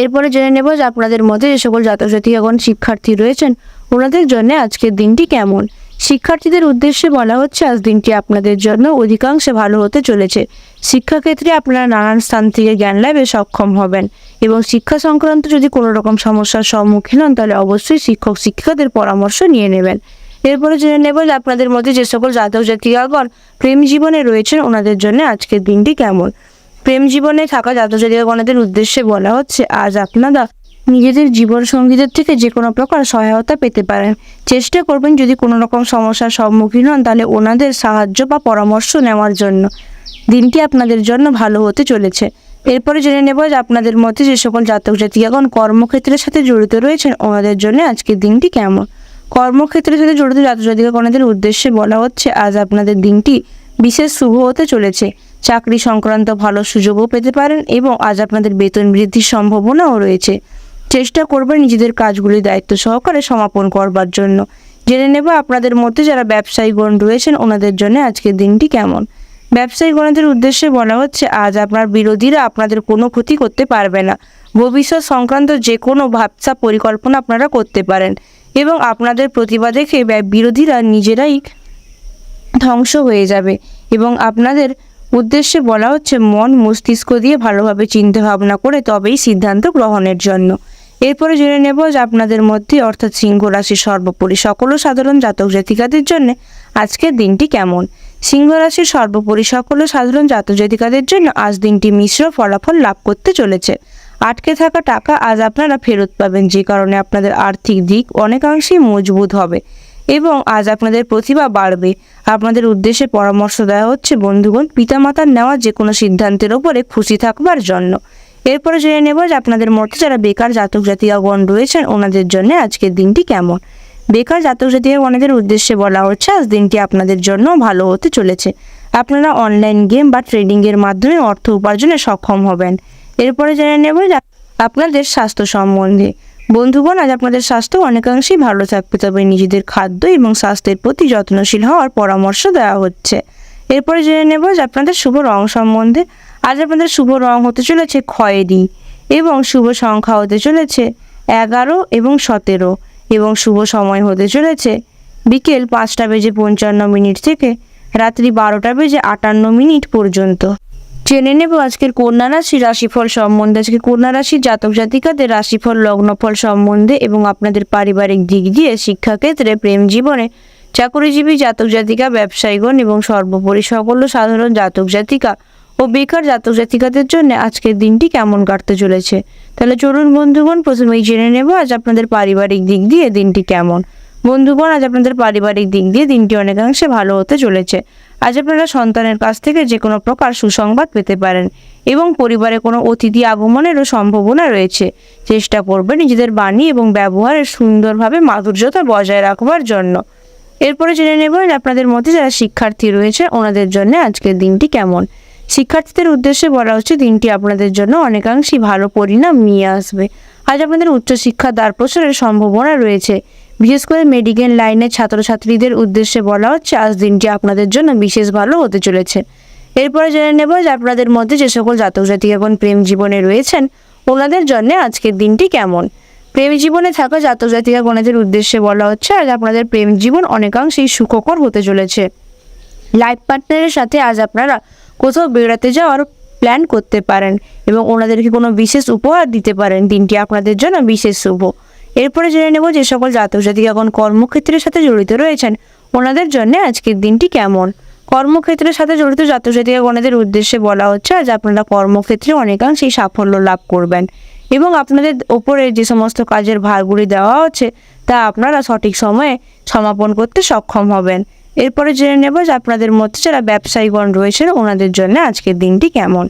এরপরে জেনে নেব যে আপনাদের মধ্যে যে সকল জাতক জাতিকাগণ শিক্ষার্থী রয়েছেন ওনাদের জন্য আজকের দিনটি কেমন। শিক্ষার্থীদের উদ্দেশ্যে বলা হচ্ছে আজ দিনটি আপনাদের জন্য অধিকাংশে ভালো হতে চলেছে। শিক্ষাক্ষেত্রে আপনারা নানান স্থান থেকে জ্ঞান লাভে সক্ষম হবেন এবং শিক্ষা সংক্রান্ত যদি কোনো রকম সমস্যার সম্মুখীন হন তাহলে অবশ্যই শিক্ষক শিক্ষিকাদের পরামর্শ নিয়ে নেবেন। এরপরে জেনে নেব যে আপনাদের মধ্যে যে সকল জাতক জাতিকাগণ প্রেম জীবনে রয়েছেন ওনাদের জন্য আজকের দিনটি কেমন। প্রেম জীবনে থাকা জাতক জাতিকাগণদের উদ্দেশ্যে বলা হচ্ছে আজ আপনারা নিজেদের জীবন সঙ্গীদের থেকে যে কোনো প্রকার সহায়তা পেতে পারেন। চেষ্টা করবেন যদি কোনো রকম সমস্যার সম্মুখীন হন তাহলে ওনাদের সাহায্য বা পরামর্শ নেওয়ার জন্য। দিনটি আপনাদের জন্য ভালো হতে চলেছে। এরপরে জেনে নেব যে আপনাদের মধ্যে যে সকল জাতক জাতিকাগণ কর্মক্ষেত্রের সাথে জড়িত রয়েছেন ওনাদের জন্য আজকের দিনটি কেমন। কর্মক্ষেত্রের সাথে জড়িত জাতক জাতিকাগণদের উদ্দেশ্যে বলা হচ্ছে আজ আপনাদের দিনটি বিশেষ শুভ হতে চলেছে। চাকরি সংক্রান্ত ভালো সুযোগও পেতে পারেন এবং আজ আপনাদের বেতন বৃদ্ধির সম্ভাবনাও রয়েছে। চেষ্টা করবেন নিজেদের কাজগুলি দায়িত্ব সহকারে সমাপন করবার জন্য। জেনে নেব আপনাদের মধ্যে যারা ব্যবসায়ীগণ রয়েছেন ওনাদের জন্য আজকের দিনটি কেমন। ব্যবসায়ীগণদের উদ্দেশ্যে বলা হচ্ছে আজ আপনার বিরোধীরা আপনাদের কোনো ক্ষতি করতে পারবে না। ভবিষ্যৎ সংক্রান্ত যে কোনো ভাবসা পরিকল্পনা আপনারা করতে পারেন এবং আপনাদের প্রতিভা দেখে বিরোধীরা নিজেরাই ধ্বংস হয়ে যাবে এবং আপনাদের উদ্দেশ্যে বলা হচ্ছে মন মস্তিষ্ক দিয়ে ভালোভাবে চিন্তা ভাবনা করে তবেই সিদ্ধান্ত গ্রহণের জন্য। এরপরে জেনে নেব যে আপনাদের মধ্যে অর্থাৎ সিংহ রাশির সর্বোপরি সকল সাধারণ জাতক জাতিকাদের জন্য আজকের দিনটি কেমন। সিংহ রাশির সর্বোপরি সকল সাধারণ জাতক জাতিকাদের জন্য আজ দিনটি মিশ্র ফলাফল লাভ করতে চলেছে। আটকে থাকা টাকা আজ আপনারা ফেরত পাবেন, যে কারণে আপনাদের আর্থিক দিক অনেকাংশেই মজবুত হবে এবং আজ আপনাদের প্রতিভা বাড়বে। আপনাদের উদ্দেশ্যে পরামর্শ দেওয়া হচ্ছে বন্ধুগণ পিতামাতার নেওয়া যে কোনো সিদ্ধান্তের ওপরে খুশি থাকবার জন্য। এরপরে জেনে নেব যে আপনাদের মধ্যে যারা বেকার জাতক জাতিকাগণ রয়েছেন ওনাদের জন্য আজকের দিনটি কেমন। বেকার জাতক জাতিকাগণদের উদ্দেশ্যে বলা হচ্ছে আজ দিনটি আপনাদের জন্য ভালো হতে চলেছে। আপনারা অনলাইন গেম বা ট্রেডিংয়ের মাধ্যমে অর্থ উপার্জনে সক্ষম হবেন। এরপরে জেনে নেব যে আপনাদের স্বাস্থ্য সম্বন্ধে। বন্ধুগণ আজ আপনাদের স্বাস্থ্য অনেকাংশেই ভালো থাকবে, তবে নিজেদের খাদ্য এবং স্বাস্থ্যের প্রতি যত্নশীল হওয়ার পরামর্শ দেওয়া হচ্ছে। এরপরে জেনে নেব যে আপনাদের শুভ রং সম্বন্ধে। আজ আপনাদের শুভ রং হতে চলেছে খয়েরি এবং শুভ সংখ্যা হতে চলেছে 11 এবং 17 এবং শুভ সময় হতে চলেছে বিকেল 5:55 থেকে রাত্রি 12:58 পর্যন্ত। জেনে নেব আজকের কন্যা রাশির রাশিফল সম্বন্ধে। আজকে কন্যা রাশির জাতক জাতিকাদের রাশিফল লগ্নফল সম্বন্ধে এবং আপনাদের পারিবারিক দিক দিয়ে, শিক্ষাক্ষেত্রে, প্রেম জীবনে, চাকরিজীবী জাতক জাতিকা, ব্যবসায়ীগণ এবং সর্বোপরি সকল সাধারণ জাতক জাতিকা ও বেকার জাতক জাতিকাদের জন্য আজকের দিনটি কেমন কাটতে চলেছে। তাহলে চলুন বন্ধুগণ, প্রথমেই জেনে নেব আজ আপনাদের পারিবারিক দিক দিয়ে দিনটি কেমন। বন্ধুগণ আজ আপনাদের পারিবারিক দিক দিয়ে দিনটি অনেকাংশে ভালো হতে চলেছে। আজ আপনারা সন্তানের কাছ থেকে যে কোনো প্রকার সুসংবাদ পেতে পারেন এবং পরিবারে কোনো অতিথি আগমনেরও সম্ভাবনা রয়েছে। চেষ্টা করবেন নিজেদের বাণী এবং ব্যবহারের সুন্দরভাবে মাধুর্যতা বজায় রাখবার জন্য। এরপরে জেনে নেব আপনাদের মধ্যে যারা শিক্ষার্থী রয়েছে ওনাদের জন্য আজকের দিনটি কেমন। শিক্ষার্থীদের উদ্দেশ্যে বলা হচ্ছে দিনটি আপনাদের জন্য অনেকাংশই ভালো পরিণাম নিয়ে আসবে। আজ আপনাদের উচ্চশিক্ষা দ্বার প্রসারের সম্ভাবনা রয়েছে। বিশেষ করে মেডিকেল লাইনের ছাত্রছাত্রীদের উদ্দেশ্যে বলা হচ্ছে আজ দিনটি আপনাদের জন্য বিশেষ ভালো হতে চলেছে। এরপরে জেনে নেব যে আপনাদের মধ্যে যে সকল জাতক জাতিকাগণ প্রেম জীবনে রয়েছেন ওনাদের জন্য আজকের দিনটি কেমন। প্রেম জীবনে থাকা জাতক জাতিকাগণদের উদ্দেশ্যে বলা হচ্ছে আজ আপনাদের প্রেম জীবন অনেকাংশেই সুখকর হতে চলেছে। লাইফ পার্টনারের সাথে আজ আপনারা কোথাও বেড়াতে যাওয়ার প্ল্যান করতে পারেন এবং ওনাদেরকে কোনো বিশেষ উপহার দিতে পারেন। দিনটি আপনাদের জন্য বিশেষ শুভ। এরপরে জেনে নেব যে সকল জাতক জাতিকাগণ কর্মক্ষেত্রের সাথে জড়িত রয়েছেন ওনাদের জন্য আজকের দিনটি কেমন। কর্মক্ষেত্রের সাথে জড়িত জাতক জাতিকাগণের উদ্দেশ্যে বলা হচ্ছে আজ আপনারা কর্মক্ষেত্রে অনেকাংশেই সাফল্য লাভ করবেন এবং আপনাদের ওপরে যে সমস্ত কাজের ভারগুলি দেওয়া হচ্ছে তা আপনারা সঠিক সময়ে সমাপন করতে সক্ষম হবেন। এরপরে জেনে নেব যে আপনাদের মধ্যে যারা ব্যবসায়ীগণ রয়েছেন ওনাদের জন্য আজকের দিনটি কেমন।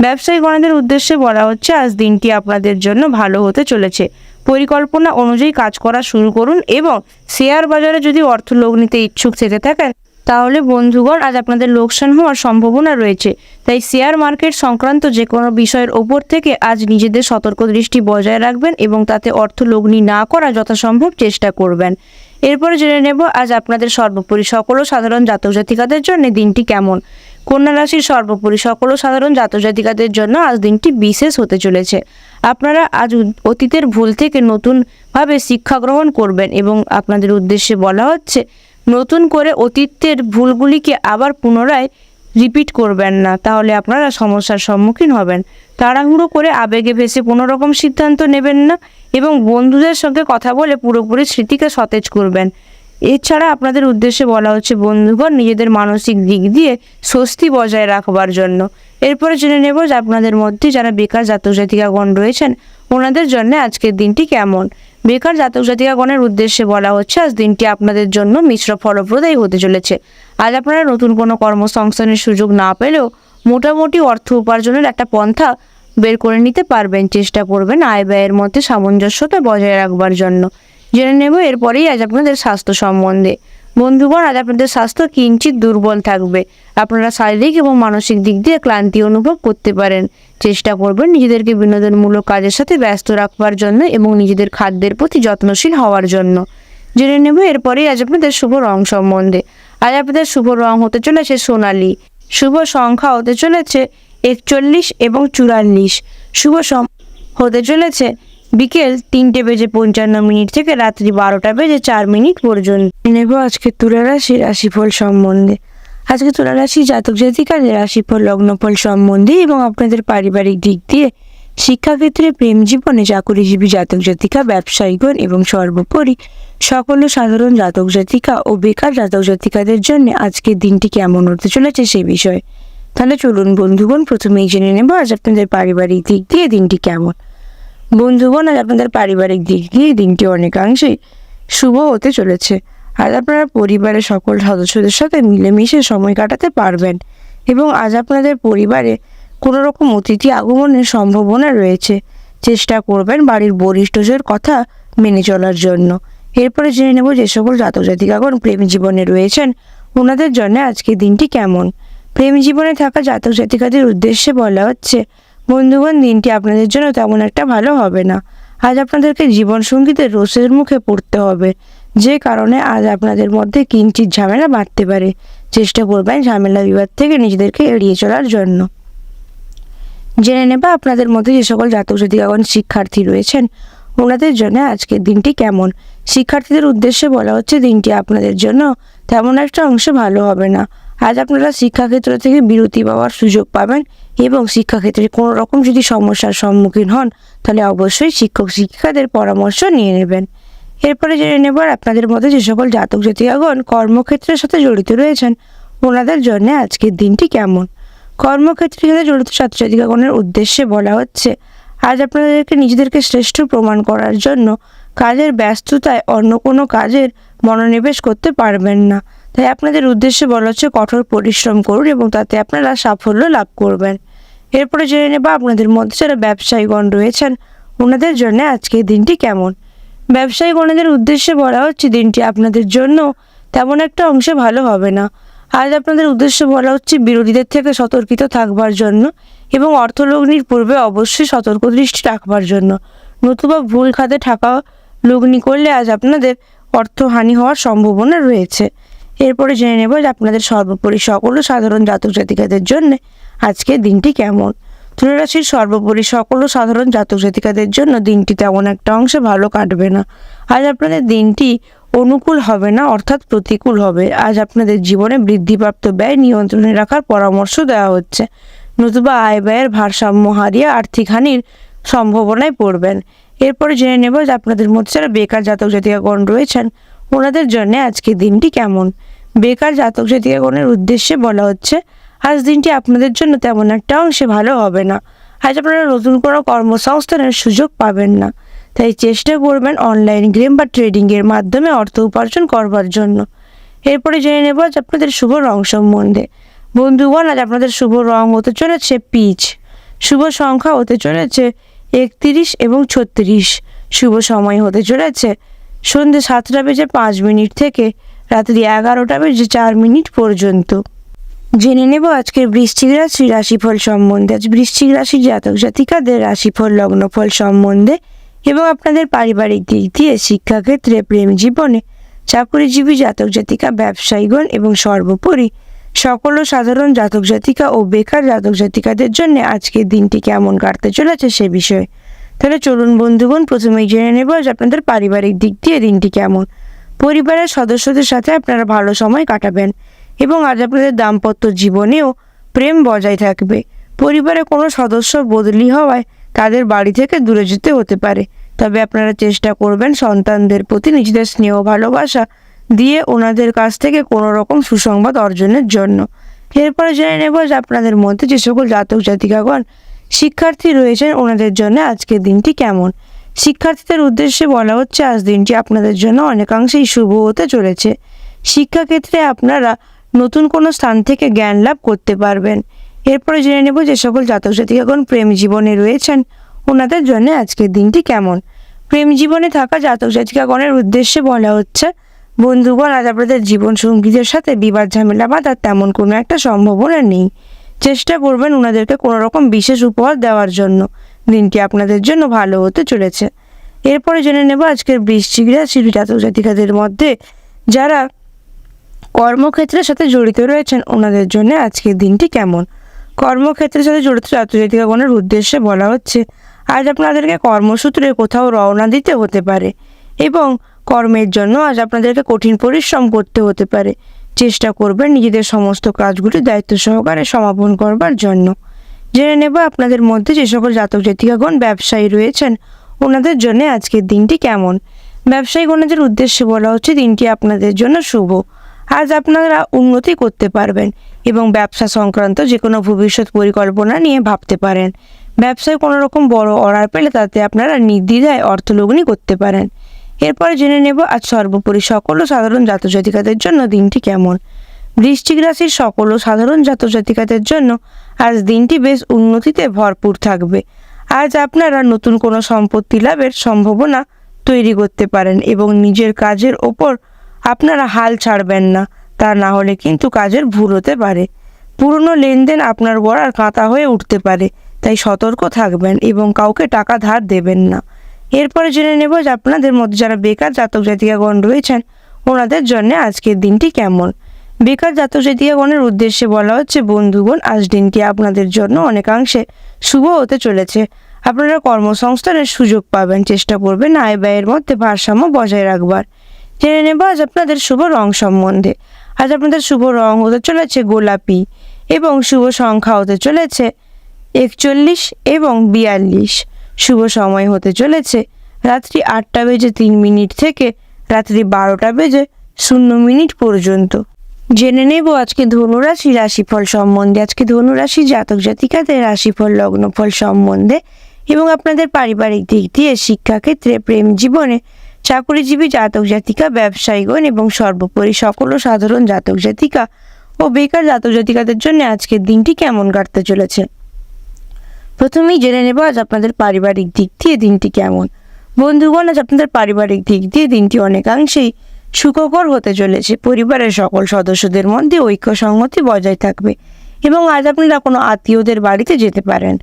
ব্যবসায়ীগণদের উদ্দেশ্যে বলা হচ্ছে আজ দিনটি আপনাদের জন্য ভালো হতে চলেছে। পরিকল্পনা অনুযায়ী কাজ করা শুরু করুন এবং শেয়ার বাজারে যদি অর্থ লোক নিতে ইচ্ছুক থেকে থাকেন তাহলে বন্ধুগণ আজ আপনাদের লোকসান হওয়ার সম্ভাবনা রয়েছে। তাই শেয়ার মার্কেট সংক্রান্ত যে কোনো বিষয়ের ওপর থেকে আজ নিজেদের সতর্ক দৃষ্টি বজায় রাখবেন এবং তাতে অর্থ লগ্নি না করা যথাসম্ভব চেষ্টা করবেন। এরপরে জেনে নেব আজ আপনাদের সর্বোপরি সকল ও সাধারণ জাতক জাতিকাদের জন্য দিনটি কেমন। কন্যা রাশির সর্বোপরি সকল ও সাধারণ জাতক জাতিকাদের জন্য আজ দিনটি বিশেষ হতে চলেছে। আপনারা আজ অতীতের ভুল থেকে নতুনভাবে শিক্ষা গ্রহণ করবেন এবং আপনাদের উদ্দেশ্যে বলা হচ্ছে নতুন করে অতীতের ভুলগুলিকে আবার পুনরায় রিপিট করবেন না, তাহলে আপনারা সমস্যার সম্মুখীন হবেন। তাড়াহুড়ো করে আবেগে ভেসে কোনো রকম সিদ্ধান্ত নেবেন না এবং বন্ধুদের সঙ্গে কথা বলে পুরোপুরি স্মৃতিকে সতেজ করবেন। এছাড়া আপনাদের উদ্দেশ্যে বলা হচ্ছে বন্ধুগণ নিজেদের মানসিক দিক দিয়ে স্বস্তি বজায় রাখবার জন্য। এরপরে জেনে নেব যে আপনাদের মধ্যে যারা বেকার জাতক জাতিকাগণ রয়েছেন ওনাদের জন্য আজকের দিনটি কেমন। বেকার জাতক জাতিকাগণের উদ্দেশ্যে বলা হচ্ছে আজ দিনটি আপনাদের জন্য মিশ্র ফলপ্রদায়ী হতে চলেছে। আজ আপনারা নতুন কোনো কর্মসংস্থানের সুযোগ না পেলেও মোটামুটি অর্থ উপার্জনের একটা পন্থা বের করে নিতে পারবেন। চেষ্টা করবেন আয় ব্যয়ের মধ্যে সামঞ্জস্যতা বজায় রাখবার জন্য। জেনে নেব এরপরেই আজ আপনাদের স্বাস্থ্য সম্বন্ধে। বন্ধুগণ আজ আপনাদের স্বাস্থ্য কিঞ্চিত দুর্বল থাকবে। আপনারা শারীরিক এবং মানসিক দিক দিয়ে ক্লান্তি অনুভব করতে পারেন। চেষ্টা করবেন নিজেদেরকে বিনোদনমূলক কাজের সাথে ব্যস্ত রাখবার জন্য এবং নিজেদের খাদ্যের প্রতি যত্নশীল হওয়ার জন্য। জেনে নেব এরপরেই আজ আপনাদের শুভ রং সম্বন্ধে। আজ আপনাদের শুভ রং হতে চলেছে সোনালী। শুভ সংখ্যা হতে চলেছে 41 এবং 44। শুভ হতে চলেছে বিকেল 3:55 থেকে রাত্রি 12:04 পর্যন্ত। নেব আজকে তুলা রাশির রাশিফল সম্বন্ধে। আজকে তুলা রাশি জাতক জাতিকাদের রাশিফল লগ্নফল সম্বন্ধে এবং আপনাদের পারিবারিক দিক দিয়ে শিক্ষাক্ষেত্রে, প্রেম জীবনে, চাকুরিজীবী জাতক জাতিকা, ব্যবসায়ীগণ এবং সর্বোপরি সকল সাধারণ জাতক জাতিকা ও বেকার জাতক জাতিকাদের জন্য আজকের দিনটি কেমন হতে চলেছে সে বিষয়ে। তাহলে চলুন বন্ধুগণ প্রথমেই জেনে নেব আজ আপনাদের পারিবারিক দিক দিয়ে দিনটি কেমন। বন্ধুগণ আজ আপনাদের পারিবারিক দিক দিয়ে দিনটি অনেকাংশেই শুভ হতে চলেছে। আজ আপনারা পরিবারের সকল সদস্যদের সাথে মিলেমিশে সময় কাটাতে পারবেন এবং আজ আপনাদের পরিবারে কোনো রকম অতিথি আগমনের সম্ভাবনা রয়েছে। চেষ্টা করবেন বাড়ির বরিষ্ঠদের কথা মেনে চলার জন্য। এরপরে জেনে নেব যে সকল জাতক জাতিকাগণ প্রেম জীবনে রয়েছেন ওনাদের জন্য আজকের দিনটি কেমন। প্রেম জীবনে থাকা জাতক জাতিকাদের উদ্দেশ্যে বলা হচ্ছে বন্ধুগণ দিনটি আপনাদের জন্য তেমন একটা ভালো হবে না। আজ আপনাদেরকে জীবনসঙ্গীদের রোষের মুখে পড়তে হবে, যে কারণে আজ আপনাদের মধ্যে কিঞ্চিত ঝামেলা বাড়তে পারে। চেষ্টা করবেন ঝামেলা বিবাদ থেকে নিজেদেরকে এড়িয়ে চলার জন্য। জেনে নেবা আপনাদের মধ্যে যে সকল জাতক জাতিকাগণ শিক্ষার্থী রয়েছেন ওনাদের জন্য আজকের দিনটি কেমন। শিক্ষার্থীদের উদ্দেশ্যে বলা হচ্ছে দিনটি আপনাদের জন্য তেমন একটা অংশে ভালো হবে না। আজ আপনারা শিক্ষাক্ষেত্র থেকে বিরতি পাওয়ার সুযোগ পাবেন এবং শিক্ষাক্ষেত্রে কোনো রকম যদি সমস্যার সম্মুখীন হন তাহলে অবশ্যই শিক্ষক শিক্ষিকাদের পরামর্শ নিয়ে নেবেন। এরপরে জেনে নেবার আপনাদের মধ্যে যে সকল জাতক জাতিকাগণ কর্মক্ষেত্রের সাথে জড়িত রয়েছেন ওনাদের জন্য আজকের দিনটি কেমন। কর্মক্ষেত্রের সাথে জড়িত ছাত্র ছাত্রীগণের উদ্দেশ্যে বলা হচ্ছে আজ আপনাদেরকে নিজেদেরকে শ্রেষ্ঠ প্রমাণ করার জন্য কাজের ব্যস্ততায় অন্য কোনো কাজের মনোনিবেশ করতে পারবেন না। তাই আপনাদের উদ্দেশ্যে বলা হচ্ছে কঠোর পরিশ্রম করুন এবং তাতে আপনারা সাফল্য লাভ করবেন। এরপরে জেনে নেব আপনাদের মধ্যে যারা ব্যবসায়ীগণ রয়েছেন ওনাদের জন্য আজকের দিনটি কেমন। ব্যবসায়ীগণের উদ্দেশ্যে বলা হচ্ছে দিনটি আপনাদের জন্য তেমন একটা অংশে ভালো হবে না। আজ আপনাদের উদ্দেশ্যে বলা হচ্ছে বিরোধীদের থেকে সতর্কিত থাকবার জন্য এবং অর্থলগ্নির পূর্বে অবশ্যই সতর্ক দৃষ্টি রাখবার জন্য। নতুবা ভুল খাতে টাকা লগ্নি করলে আজ আপনাদের অর্থহানি হওয়ার সম্ভাবনা রয়েছে। এরপরে জেনে নেব যে আপনাদের সর্বোপরি সকল সাধারণ জাতক জাতিকাদের জন্য আজকের দিনটি কেমন। তুলা রাশির সর্বোপরি সকল সাধারণ জাতক জাতিকাদের জন্য দিনটি তেমন একটা অংশে ভালো কাটবে না। আজ আপনাদের দিনটি অনুকূল হবে না, অর্থাৎ প্রতিকূল হবে। আজ আপনাদের জীবনে বৃদ্ধিপ্রাপ্ত ব্যয় নিয়ন্ত্রণে রাখার পরামর্শ দেওয়া হচ্ছে। নতুবা আয় ব্যয়ের ভারসাম্য হারিয়ে আর্থিক হানির সম্ভাবনায় পড়বেন। এরপরে জেনে নেব যে আপনাদের মধ্যে যারা বেকার জাতক জাতিকাগণ রয়েছেন ওনাদের জন্য আজকের দিনটি কেমন। বেকার জাতক জাতিকাগণের উদ্দেশ্যে বলা হচ্ছে আজ দিনটি আপনাদের জন্য তেমন একটা অংশে ভালো হবে না। আজ আপনারা নতুন কোনো কর্মসংস্থানের সুযোগ পাবেন না, তাই চেষ্টা করবেন অনলাইন গেম বা ট্রেডিংয়ের মাধ্যমে অর্থ উপার্জন করবার জন্য। এরপরে জেনে নেব আজ আপনাদের শুভ রং সম্বন্ধে। বন্ধুগণ, আজ আপনাদের শুভ রং হতে চলেছে পিচ। শুভ সংখ্যা হতে চলেছে 31 এবং 36। শুভ সময় হতে চলেছে সন্ধ্যে 7:05 থেকে রাত্রি 11:04 পর্যন্ত। জেনে নেব আজকের বৃশ্চিক রাশি রাশিফল সম্বন্ধে। আজ বৃশ্চিক রাশির জাতক জাতিকাদের রাশিফল লগ্নফল সম্বন্ধে এবং আপনাদের পারিবারিক দিক দিয়ে, শিক্ষাক্ষেত্রে, প্রেম জীবনে, চাকরিজীবী জাতক জাতিকা, ব্যবসায়ীগণ এবং সর্বোপরি সকল সাধারণ জাতক জাতিকা ও বেকার জাতক জাতিকাদের জন্য আজকের দিনটি কেমন কাটতে চলেছে সে বিষয়ে। তাহলে চলুন বন্ধুগণ, প্রথমেই জেনে নেব যে আপনাদের পারিবারিক দিক দিয়ে দিনটি কেমন। পরিবারের সদস্যদের সাথে আপনারা ভালো সময় কাটাবেন এবং আজ আপনাদের দাম্পত্য জীবনেও প্রেম বজায় থাকবে। পরিবারে কোনো সদস্য বদলি হওয়ায় তাদের বাড়ি থেকে দূরে যেতে হতে পারে, তবে আপনারা চেষ্টা করবেন সন্তানদের প্রতি নিজেদের স্নেহ ভালোবাসা দিয়ে ওনাদের কাছ থেকে কোনো রকম সুসংবাদ অর্জনের জন্য। এরপরে জেনে নেব যে আপনাদের মধ্যে যে সকল জাতক জাতিকাগণ শিক্ষার্থী রয়েছেন ওনাদের জন্য আজকের দিনটি কেমন। শিক্ষার্থীদের উদ্দেশ্যে বলা হচ্ছে আজ দিনটি আপনাদের জন্য অনেকাংশেই শুভ হতে চলেছে। শিক্ষাক্ষেত্রে আপনারা নতুন কোনো স্থান থেকে জ্ঞান লাভ করতে পারবেন। এরপরে জেনে নেব যে সকল জাতক জাতিকাগণ প্রেম জীবনে রয়েছেন ওনাদের জন্য আজকের দিনটি কেমন। প্রেম জীবনে থাকা জাতক জাতিকাগণের উদ্দেশ্যে বলা হচ্ছে বন্ধুগণ, আজ আপনাদের জীবন সঙ্গীদের সাথে বিবাদ ঝামেলা বাঁধার তেমন কোনো একটা সম্ভাবনা নেই। চেষ্টা করবেন ওনাদেরকে কোনো রকম বিশেষ উপহার দেওয়ার জন্য। দিনটি আপনাদের জন্য ভালো হতে চলেছে। এরপরে জেনে নেব আজকের বৃশ্চিক রাশির জাতক জাতিকাদের মধ্যে যারা কর্মক্ষেত্রের সাথে জড়িত রয়েছেন ওনাদের জন্য আজকের দিনটি কেমন। কর্মক্ষেত্রের সাথে জড়িত জাতক জাতিকাগণের উদ্দেশ্যে বলা হচ্ছে আজ আপনাদেরকে কর্মসূত্রে কোথাও রওনা দিতে হতে পারে এবং কর্মের জন্য আজ আপনাদেরকে কঠিন পরিশ্রম করতে হতে পারে। চেষ্টা করবেন নিজেদের সমস্ত কাজগুলি দায়িত্ব সহকারে সমাপন করবার জন্য। জেনে নেব আপনাদের মধ্যে যে সকল জাতক জাতিকাগণ ব্যবসায়ী রয়েছেন ওনাদের জন্য আজকের দিনটি কেমন। ব্যবসায়ীগণদের উদ্দেশ্যে বলা হচ্ছে দিনটি আপনাদের জন্য শুভ। আজ আপনারা উন্নতি করতে পারবেন এবং ব্যবসা সংক্রান্ত যে কোনো ভবিষ্যৎ পরিকল্পনা নিয়ে ভাবতে পারেন। ব্যবসায় কোনো রকম বড় অর্ডার পেলে তাতে আপনারা নির্দ্বিধায় অর্থলগ্নি করতে পারেন। এরপরে জেনে নেব আজ সর্বোপরি সকল সাধারণ জাতক জাতিকাদের জন্য দিনটি কেমন। বৃশ্চিক রাশির সকল সাধারণ জাতক জাতিকাদের জন্য আজ দিনটি বেশ উন্নতিতে ভরপুর থাকবে। আজ আপনারা নতুন কোনো সম্পত্তি লাভের সম্ভাবনা তৈরি করতে পারেন এবং নিজের কাজের ওপর আপনারা হাল ছাড়বেন না, তা না হলে কিন্তু কাজের ভুল হতে পারে। পুরনো লেনদেন আপনার গড়ার কাঁটা হয়ে উঠতে পারে, তাই সতর্ক থাকবেন এবং কাউকে টাকা ধার দেবেন না। এরপরে জেনে নেব যে আপনাদের মধ্যে যারা বেকার জাতক জাতিকাগণ রয়েছেন ওনাদের জন্য আজকের দিনটি কেমন। বেকার জাতক জাতিকাগণের উদ্দেশ্যে বলা হচ্ছে বন্ধুগণ, আজ দিনটি আপনাদের জন্য অনেকাংশে শুভ হতে চলেছে। আপনারা কর্মসংস্থানের সুযোগ পাবেন। চেষ্টা করবেন আয় ব্যয়ের মধ্যে ভারসাম্য বজায় রাখবার। জেনে নেব আজ আপনাদের শুভ রং সম্বন্ধে। আজ আপনাদের শুভ রং হতে চলেছে গোলাপি এবং শুভ সংখ্যা হতে চলেছে 41 এবং 42। শুভ সময় হতে চলেছে রাত্রি 8:03 থেকে রাত্রি 12:00 পর্যন্ত। জেনে নেব আজকে ধনুরাশি রাশিফল সম্বন্ধে। আজকে ধনুরাশি জাতক জাতিকাদের রাশিফল লগ্নফল সম্বন্ধে এবং আপনাদের পারিবারিক দিক দিয়ে, শিক্ষাক্ষেত্রে, প্রেম জীবনে, চাকরিজীবী জাতক জাতিকা, ব্যবসায়ীগণ এবং সর্বোপরি সকল সাধারণ জাতক জাতিকা ও বেকার জাতক জাতিকাদের জন্য আজকের দিনটি কেমন কাটতে চলেছে। প্রথমেই জেনে নেব আজ আপনাদের পারিবারিক দিক দিয়ে দিনটি কেমন। বন্ধুগণ, আজ আপনাদের পারিবারিক দিক দিয়ে দিনটি অনেকাংশেই সুখকর হতে চলেছে। পরিবারের সকল সদস্যদের মধ্যে ঐক্য সংহতি বজায় থাকবে এবং আজ আপনারা কোনো আত্মীয়দের বাড়িতে যেতে পারেন।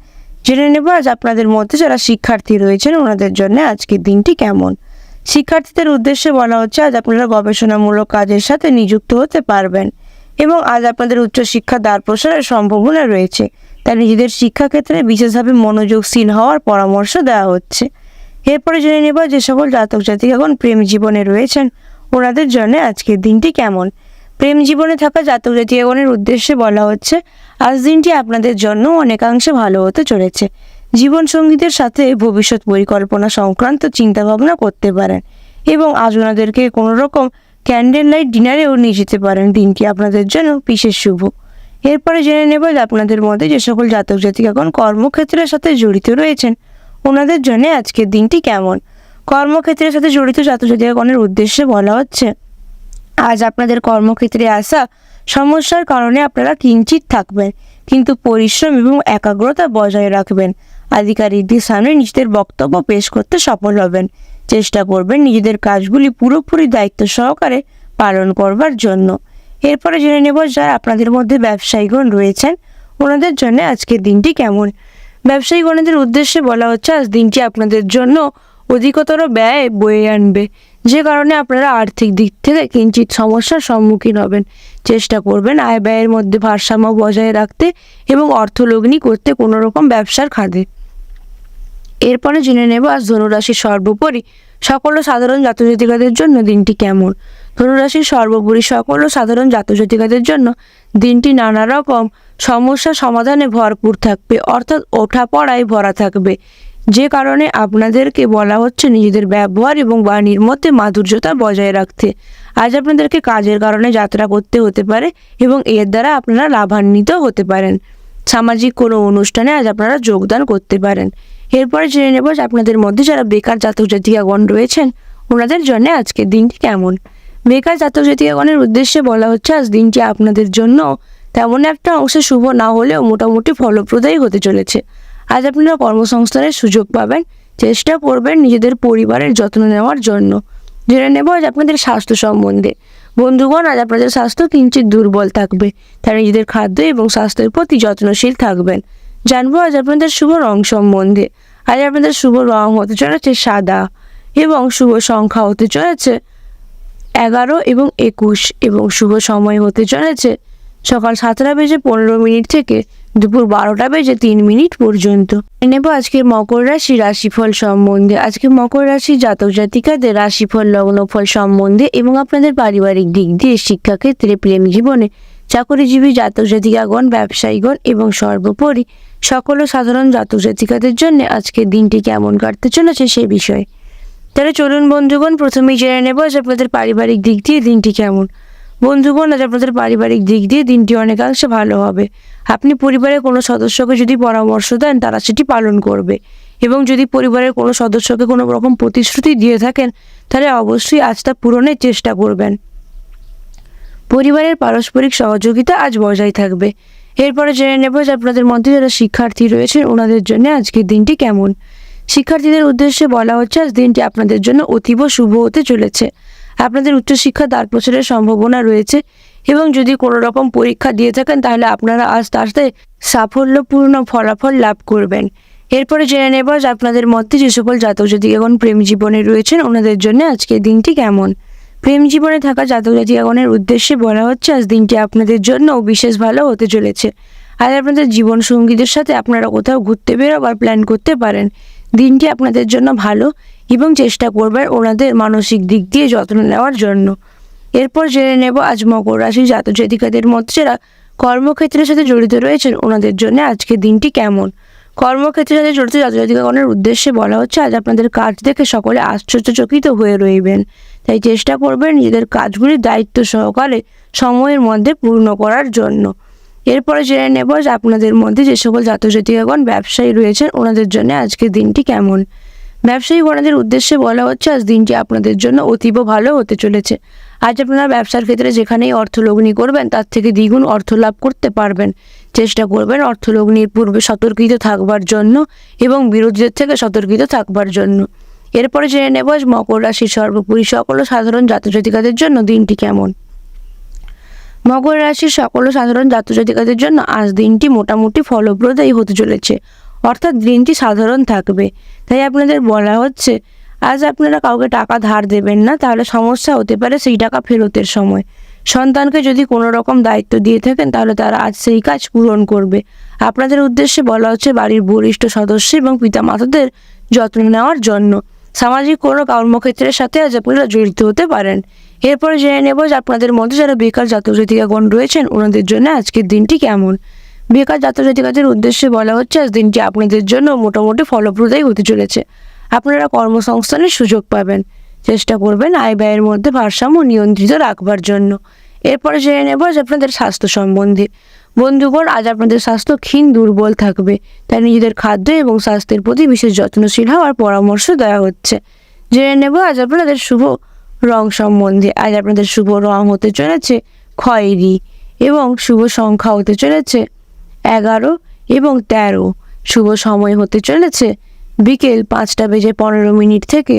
জেনে নেব আজ আপনাদের মধ্যে যারা শিক্ষার্থী রয়েছেন ওনাদের জন্য আজকের দিনটি কেমন। শিক্ষার্থীদের উদ্দেশ্যে বলা হচ্ছে আজ আপনারা গবেষণামূলক কাজের সাথে নিযুক্ত হতে পারবেন এবং আজ আপনাদের উচ্চশিক্ষা দ্বার প্রসারের সম্ভাবনা রয়েছে, তাই নিজেদের শিক্ষাক্ষেত্রে বিশেষভাবে মনোযোগশীল হওয়ার পরামর্শ দেওয়া হচ্ছে। এরপরে জেনে নেব যে সকল জাতক জাতিকাগণ প্রেম জীবনে রয়েছেন ওনাদের জন্য আজকের দিনটি কেমন। প্রেম জীবনে থাকা জাতক জাতিকাগণের উদ্দেশ্যে বলা হচ্ছে আজ দিনটি আপনাদের জন্য অনেকাংশে ভালো হতে চলেছে। জীবনসঙ্গীদের সাথে ভবিষ্যৎ পরিকল্পনা সংক্রান্ত চিন্তাভাবনা করতে পারেন এবং আজ ওনাদেরকে কোনো রকম ক্যান্ডেল লাইট ডিনারেও নিয়ে যেতে পারেন। দিনটি আপনাদের জন্য বিশেষ শুভ। এরপরে জেনে নেব যে আপনাদের মধ্যে যে সকল জাতক জাতিকাগণ কর্মক্ষেত্রের সাথে জড়িত রয়েছেন ওনাদের জন্য আজকের দিনটি কেমন। কর্মক্ষেত্রের সাথে জড়িত জাতক জাতিকাগণের উদ্দেশ্যে বলা হচ্ছে, আজ আপনাদের কর্মক্ষেত্রে আসা সমস্যার কারণে আপনারা কিঞ্চিত থাকবেন, কিন্তু পরিশ্রম এবং একাগ্রতা বজায় রাখবেন। আধিকারিকদের সামনে নিজেদের বক্তব্য পেশ করতে সফল হবেন। চেষ্টা করবেন নিজেদের কাজগুলি পুরোপুরি দায়িত্ব সহকারে পালন করবার জন্য। এরপরে জেনে নেব যারা আপনাদের মধ্যে ব্যবসায়ীগণ রয়েছেন ওনাদের জন্য আজকের দিনটি কেমন। ব্যবসায়ীগণদের উদ্দেশ্যে বলা হচ্ছে, আজ দিনটি আপনাদের জন্য অধিকতর ব্যয় বয়ে আনবে, যে কারণে আপনারা আর্থিক দিক থেকে কিঞ্চিত সমস্যার সম্মুখীন হবেন। চেষ্টা করবেন আয় ব্যয়ের মধ্যে ভারসাম্য বজায় রাখতে এবং অর্থলগ্নি করতে কোনো রকম ব্যবসার খাতে। এরপরে জেনে নেব আজ ধনুরাশির সর্বোপরি সকল সাধারণ জাতক জাতিকাদের জন্য দিনটি কেমন। ধনুরাশির সর্বোপরি সকল সাধারণ জাতক জাতিকাদের জন্য দিনটি নানা রকম সমস্যা সমাধানে ভরপুর থাকবে, অর্থাৎ ওঠাপড়ায় ভরা থাকবে, যে কারণে আপনাদেরকে বলা হচ্ছে নিজেদের ব্যবহার এবং বাণীর মধ্যে মাধুর্যতা বজায় রাখতে। আজ আপনাদেরকে কাজের কারণে যাত্রা করতে হতে পারে এবং এর দ্বারা আপনারা লাভান্বিত হতে পারেন। সামাজিক কোনো অনুষ্ঠানে আজ আপনারা যোগদান করতে পারেন। এরপরে জেনে নেব যে আপনাদের মধ্যে যারা বেকার জাতক জাতিকাগণ রয়েছেন ওনাদের জন্য আজকের দিনটি কেমন। বেকার জাতক জাতিকাগণের উদ্দেশ্যে বলা হচ্ছে, আজ দিনটি আপনাদের জন্য তেমন একটা অংশে শুভ না হলেও মোটামুটি ফলপ্রদায়ী হতে চলেছে। আজ আপনারা কর্মসংস্থানের সুযোগ পাবেন। চেষ্টা করবেন নিজেদের পরিবারের যত্ন নেওয়ার জন্য। জেনে নেব আজ আপনাদের স্বাস্থ্য সম্বন্ধে। বন্ধুগণ, আজ আপনাদের স্বাস্থ্য কিঞ্চিত দুর্বল থাকবে, তাই নিজেদের খাদ্য এবং স্বাস্থ্যের প্রতি যত্নশীল থাকবেন। জানবো আজ আপনাদের শুভ রং সম্বন্ধে। আজ আপনাদের শুভ রং হতে চলেছে সাদা এবং শুভ সংখ্যা হতে চলেছে 11 এবং 21 এবং শুভ সময় হতে চলেছে সকাল 7:15 থেকে দুপুর 12:03 পর্যন্ত। নেব আজকের মকর রাশি রাশিফল সম্বন্ধে। আজকে মকর রাশি জাতক জাতিকাদের রাশিফল লগ্নফল সম্বন্ধে এবং আপনাদের পারিবারিক দিক দিয়ে শিক্ষাক্ষেত্রে, প্রেম জীবনে, চাকরিজীবী জাতক জাতিকাগণ, ব্যবসায়ীগণ এবং সর্বোপরি সকল সাধারণ জাতক জাতিকাদের জন্য আজকের দিনটি কেমন কাটতে চলেছে সে বিষয়ে। তাহলে চলুন বন্ধুগণ, প্রথমেই জেনে নেব যে আপনাদের পারিবারিক দিক দিয়ে দিনটি কেমন। বন্ধুগণ, আজ আপনাদের পারিবারিক দিক দিয়ে দিনটি অনেকাংশে ভালো হবে। আপনি পরিবারের কোনো সদস্যকে যদি পরামর্শ দেন তারা সেটি পালন করবে, এবং যদি পরিবারের কোনো সদস্যকে কোনো রকম প্রতিশ্রুতি দিয়ে থাকেন তাহলে অবশ্যই আজ তা পূরণের চেষ্টা করবেন। পরিবারের পারস্পরিক সহযোগিতা আজ বজায় থাকবে। এরপরে জেনে নেব যে আপনাদের মধ্যে যারা শিক্ষার্থী রয়েছেন ওনাদের জন্য আজকের দিনটি কেমন। শিক্ষার্থীদের উদ্দেশ্যে বলা হচ্ছে, আজ দিনটি আপনাদের জন্য অতীব শুভ হতে চলেছে। আপনাদের উচ্চশিক্ষা দ্বার প্রসারের সম্ভাবনা রয়েছে, এবং যদি কোনো রকম পরীক্ষা দিয়ে থাকেন তাহলে আপনারা আজ তাতে সাফল্যপূর্ণ ফলাফল লাভ করবেন। এরপরে জেনে নেব যে আপনাদের মধ্যে যে সকল জাতক জাতিকাগণ প্রেম জীবনে রয়েছেন ওনাদের জন্য আজকের দিনটি কেমন। প্রেম জীবনে থাকা জাতক জাতিকাগণের উদ্দেশ্যে বলা হচ্ছে, আজ দিনটি আপনাদের জন্য বিশেষ ভালো হতে চলেছে। আজ আপনাদের জীবন সঙ্গীদের সাথে আপনারা কোথাও ঘুরতে বেরোবার প্ল্যান করতে পারেন। দিনটি আপনাদের জন্য ভালো এবং চেষ্টা করবেন ওনাদের মানসিক দিক দিয়ে যত্ন নেওয়ার জন্য। এরপর জেনে নেব আজ মকর রাশি জাতক জাতিকাদের মধ্যে যারা কর্মক্ষেত্রের সাথে জড়িত রয়েছেন ওনাদের জন্য আজকের দিনটি কেমন। কর্মক্ষেত্রের সাথে জড়িত জাতক জাতিকাগণের উদ্দেশ্যে বলা হচ্ছে, আজ আপনাদের কাজ দেখে সকলে আশ্চর্যচকিত হয়ে রইবেন। তাই চেষ্টা করবেন নিজেদের কাজগুলি দায়িত্ব সহকারে সময়ের মধ্যে পূর্ণ করার জন্য। এরপরে জেনে নেব যে আপনাদের মধ্যে যে সকল জাতক জাতিকাগণ ব্যবসায়ী রয়েছেন ওনাদের জন্য আজকের দিনটি কেমন। ব্যবসায়ী গণদের উদ্দেশ্যে বলা হচ্ছে, আজ দিনটি আপনাদের জন্য অতীব ভালো হতে চলেছে। আজ আপনারা ব্যবসার ক্ষেত্রে যেখানেই অর্থলগ্নি করবেন তার থেকে দ্বিগুণ অর্থ লাভ করতে পারবেন। চেষ্টা করবেন অর্থলগ্নির পূর্বে সতর্কিত থাকবার জন্য এবং বিরোধীদের থেকে সতর্কিত থাকবার জন্য। এরপরে জেনে নেব মকর রাশির সর্বোপরি সকল সাধারণ জাতক জাতিকাদের জন্য দিনটি কেমন। মকর রাশির সকল সাধারণ জাতক জাতিকাদের জন্য আজ দিনটি মোটামুটি ফলপ্রদায়ী হতে চলেছে, অর্থাৎ দিনটি সাধারণ থাকবে। তাই আপনাদের বলা হচ্ছে, আজ আপনারা কাউকে টাকা ধার দেবেন না, তাহলে সমস্যা হতে পারে সেই টাকা ফেরতের সময়। সন্তানকে যদি কোনো রকম দায়িত্ব দিয়ে থাকেন তাহলে তারা আজ সেই কাজ পূরণ করবে। আপনাদের উদ্দেশ্যে বলা হচ্ছে বাড়ির বরিষ্ঠ সদস্য এবং পিতামাতাদের যত্ন নেওয়ার জন্য। সামাজিক কোনো কর্মক্ষেত্রের সাথে আজ আপনারা জড়িত হতে পারেন। এরপরে জেনে নেব যে আপনাদের মধ্যে যারা বেকার জাতক জাতিকাগণ রয়েছেন ওনাদের জন্য আজকের দিনটি কেমন। বেকার জাতক জাতিকাদের উদ্দেশ্যে বলা হচ্ছে আজ দিনটি আপনাদের জন্য মোটামুটি ফলপ্রদায়ী হতে চলেছে। আপনারা কর্মসংস্থানের সুযোগ পাবেন। চেষ্টা করবেন আয় ব্যয়ের মধ্যে ভারসাম্য নিয়ন্ত্রিত রাখবার জন্য। এরপরে জেনে নেব আজ আপনাদের স্বাস্থ্য সম্বন্ধে। বন্ধুগণ, আজ আপনাদের স্বাস্থ্য ক্ষীণ দুর্বল থাকবে, তাই নিজেদের খাদ্য এবং স্বাস্থ্যের প্রতি বিশেষ যত্নশীল হওয়ার পরামর্শ দেওয়া হচ্ছে। জেনে নেব আজ আপনাদের শুভ রং সম্বন্ধে। আজ আপনাদের শুভ রং হতে চলেছে খয়েরি এবং শুভ সংখ্যা হতে চলেছে 11 এবং 13। শুভ সময় হতে চলেছে বিকেল 5:15 থেকে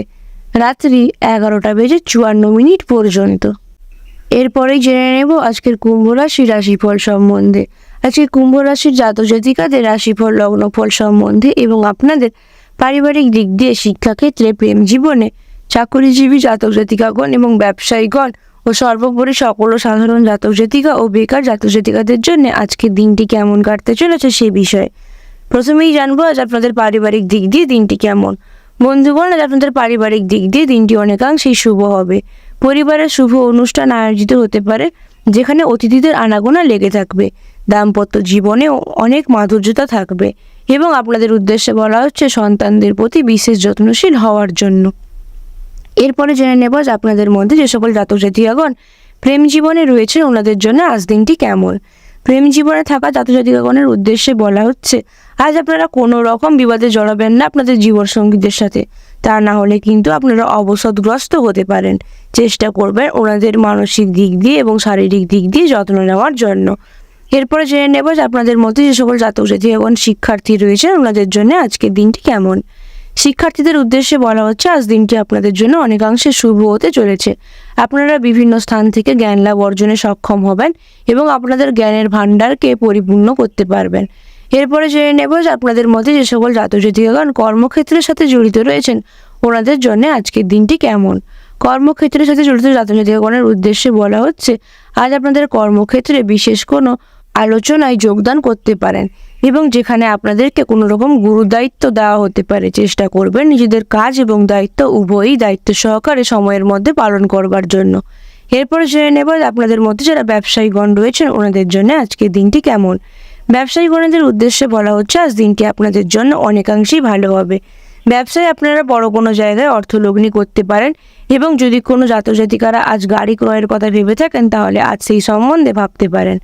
রাত্রি 11:54 পর্যন্ত। এরপরেই জেনে নেব আজকের কুম্ভ রাশি রাশিফল সম্বন্ধে। আজকে কুম্ভ রাশির জাতক জাতিকাদের রাশিফল লগ্নফল সম্বন্ধে এবং আপনাদের পারিবারিক দিক দিয়ে, শিক্ষাক্ষেত্রে, প্রেম জীবনে, চাকরিজীবী জাতক জাতিকাগণ এবং ব্যবসায়ীগণ ও সর্বোপরি সকল সাধারণ জাতক জাতিকা ও বেকার জাতক জাতিকাদের জন্য আজকের দিনটি কেমন কাটতে চলেছে সে বিষয়ে প্রথমেই জানবো আজ আপনাদের পারিবারিক দিক দিয়ে দিনটি কেমন। বন্ধুগণ, আজ আপনাদের পারিবারিক দিক দিয়ে দিনটি অনেকাংশেই শুভ হবে। পরিবারের শুভ অনুষ্ঠান আয়োজিত হতে পারে, যেখানে অতিথিদের আনাগোনা লেগে থাকবে। দাম্পত্য জীবনেও অনেক মাধুর্যতা থাকবে এবং আপনাদের উদ্দেশ্যে বলা হচ্ছে সন্তানদের প্রতি বিশেষ যত্নশীল হওয়ার জন্য। এরপরে জেনে নেব আজ আপনাদের মধ্যে যে সকল জাতক জাতিকাগণ প্রেম জীবনে রয়েছেন ওনাদের জন্য আজ দিনটি কেমন। প্রেম জীবনে থাকা জাতক জাতিকাগণের উদ্দেশ্যে বলা হচ্ছে আজ আপনারা কোনো রকম বিবাদে জড়াবেন না আপনাদের জীবনসঙ্গীদের সাথে, তা না হলে কিন্তু আপনারা অবসাদগ্রস্ত হতে পারেন। চেষ্টা করবেন ওনাদের মানসিক দিক দিয়ে এবং শারীরিক দিক দিয়ে যত্ন নেওয়ার জন্য। এরপরে জেনে নেব যে আপনাদের মধ্যে যে সকল জাতক জাতিকাগণ শিক্ষার্থী রয়েছেন ওনাদের জন্য আজকের দিনটি কেমন। শিক্ষার্থীদের উদ্দেশ্যে বলা হচ্ছে আজ দিনটি আপনাদের জন্য অনেকাংশে শুভ হতে চলেছে। আপনারা বিভিন্ন স্থান থেকে জ্ঞান লাভ অর্জনে সক্ষম হবেন এবং আপনাদের জ্ঞানের ভাণ্ডারকে পরিপূর্ণ করতে পারবেন। এরপরে জেনে নেব যে আপনাদের মধ্যে যে সকল জাতক জাতিকাগণ কর্মক্ষেত্রের সাথে জড়িত রয়েছেন ওনাদের জন্য আজকের দিনটি কেমন। কর্মক্ষেত্রের সাথে জড়িত জাতক জাতিকাগণের উদ্দেশ্যে বলা হচ্ছে আজ আপনাদের কর্মক্ষেত্রে বিশেষ কোনো আলোচনায় যোগদান করতে পারেন এবং যেখানে আপনাদেরকে কোনো রকম গুরুদায়িত্ব দেওয়া হতে পারে। চেষ্টা করবেন নিজেদের কাজ এবং দায়িত্ব উভয়ই দায়িত্ব সহকারে সময়ের মধ্যে পালন করবার জন্য। এরপরে জেনে নেব আপনাদের মধ্যে যারা ব্যবসায়ীগণ রয়েছেন ওনাদের জন্য আজকের দিনটি কেমন। ব্যবসায়ীগণদের উদ্দেশ্যে বলা হচ্ছে আজ দিনটি আপনাদের জন্য অনেকাংশেই ভালো হবে। ব্যবসায় আপনারা বড় কোনো জায়গায় অর্থলগ্নি করতে পারেন এবং যদি কোনো জাতক জাতিকারা আজ গাড়ি ক্রয়ের কথা ভেবে থাকেন তাহলে আজ সেই সম্বন্ধে ভাবতে পারেন।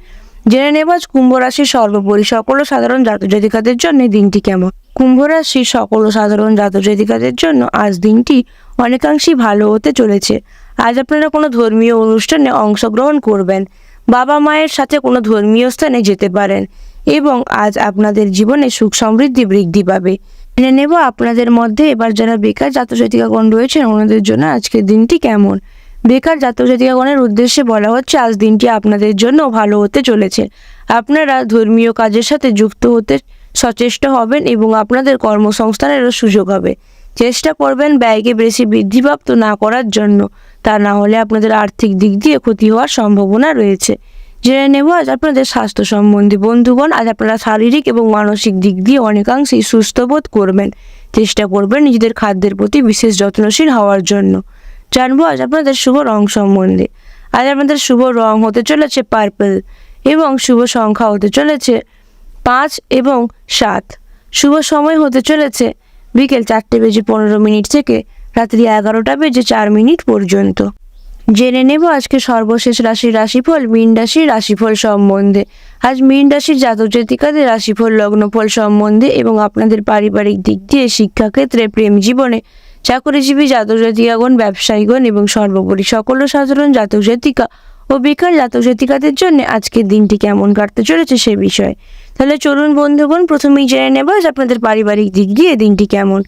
জেনে নেব আজ কুম্ভ রাশির সর্বোপরি সকল সাধারণ জাতক জাতিকাদের জন্য দিনটি কেমন। কুম্ভ রাশির সকল সাধারণ জাতক জাতিকাদের জন্য আজ দিনটি অনেকাংশেই ভালো হতে চলেছে। আজ আপনারা কোনো ধর্মীয় অনুষ্ঠানে অংশগ্রহণ করবেন, বাবা মায়ের সাথে কোনো ধর্মীয় স্থানে যেতে পারেন এবং আজ আপনাদের জীবনে সুখ সমৃদ্ধি বৃদ্ধি পাবে। জেনে নেব আপনাদের মধ্যে এবার যারা বেকার জাতক জাতিকাগণ রয়েছেন ওনাদের জন্য আজকের দিনটি কেমন। বেকার জাতক জাতিকাগণের উদ্দেশ্যে বলা হচ্ছে আজ দিনটি আপনাদের জন্য ভালো হতে চলেছে। আপনারা ধর্মীয় কাজের সাথে যুক্ত হতে সচেষ্ট হবেন এবং আপনাদের কর্মসংস্থানেরও সুযোগ হবে। চেষ্টা করবেন ব্যয়কে বেশি বৃদ্ধিপ্রাপ্ত না করার জন্য, তা না হলে আপনাদের আর্থিক দিক দিয়ে ক্ষতি হওয়ার সম্ভাবনা রয়েছে। জেনে নেব আজ আপনাদের স্বাস্থ্য সম্বন্ধে। বন্ধুগণ, আজ আপনারা শারীরিক এবং মানসিক দিক দিয়ে অনেকাংশেই সুস্থ বোধ করবেন। চেষ্টা করবেন নিজেদের খাদ্যের প্রতি বিশেষ যত্নশীল হওয়ার জন্য। জানবো আজ আপনাদের শুভ রং সম্বন্ধে। আজ আপনাদের শুভ রং হতে চলেছে পার্পল এবং শুভ সংখ্যা হতে চলেছে 5 এবং 7। শুভ সময় হতে চলেছে বিকেল 4:15 থেকে রাত্রি 11:04 পর্যন্ত। জেনে নেব আজকে সর্বশেষ রাশির রাশিফল মীন রাশির রাশিফল সম্বন্ধে। আজ মীন রাশির জাতক জাতিকাদের রাশিফল লগ্নফল সম্বন্ধে এবং আপনাদের পারিবারিক দিক দিয়ে, শিক্ষাক্ষেত্রে, প্রেম জীবনে, চাকরিজীবী জাতক জাতিকাগণ, ব্যবসায়ীগণ এবং সর্বোপরি সকল সাধারণ জাতক জাতিকা ও বেকার জাতক জাতিকাদের জন্য আজকের দিনটি কেমন কাটতে চলেছে সে বিষয়ে। তাহলে চলুন বন্ধুগণ, প্রথমেই জেনে নেব আজ আপনাদের পারিবারিক দিক দিয়ে দিনটি কেমন।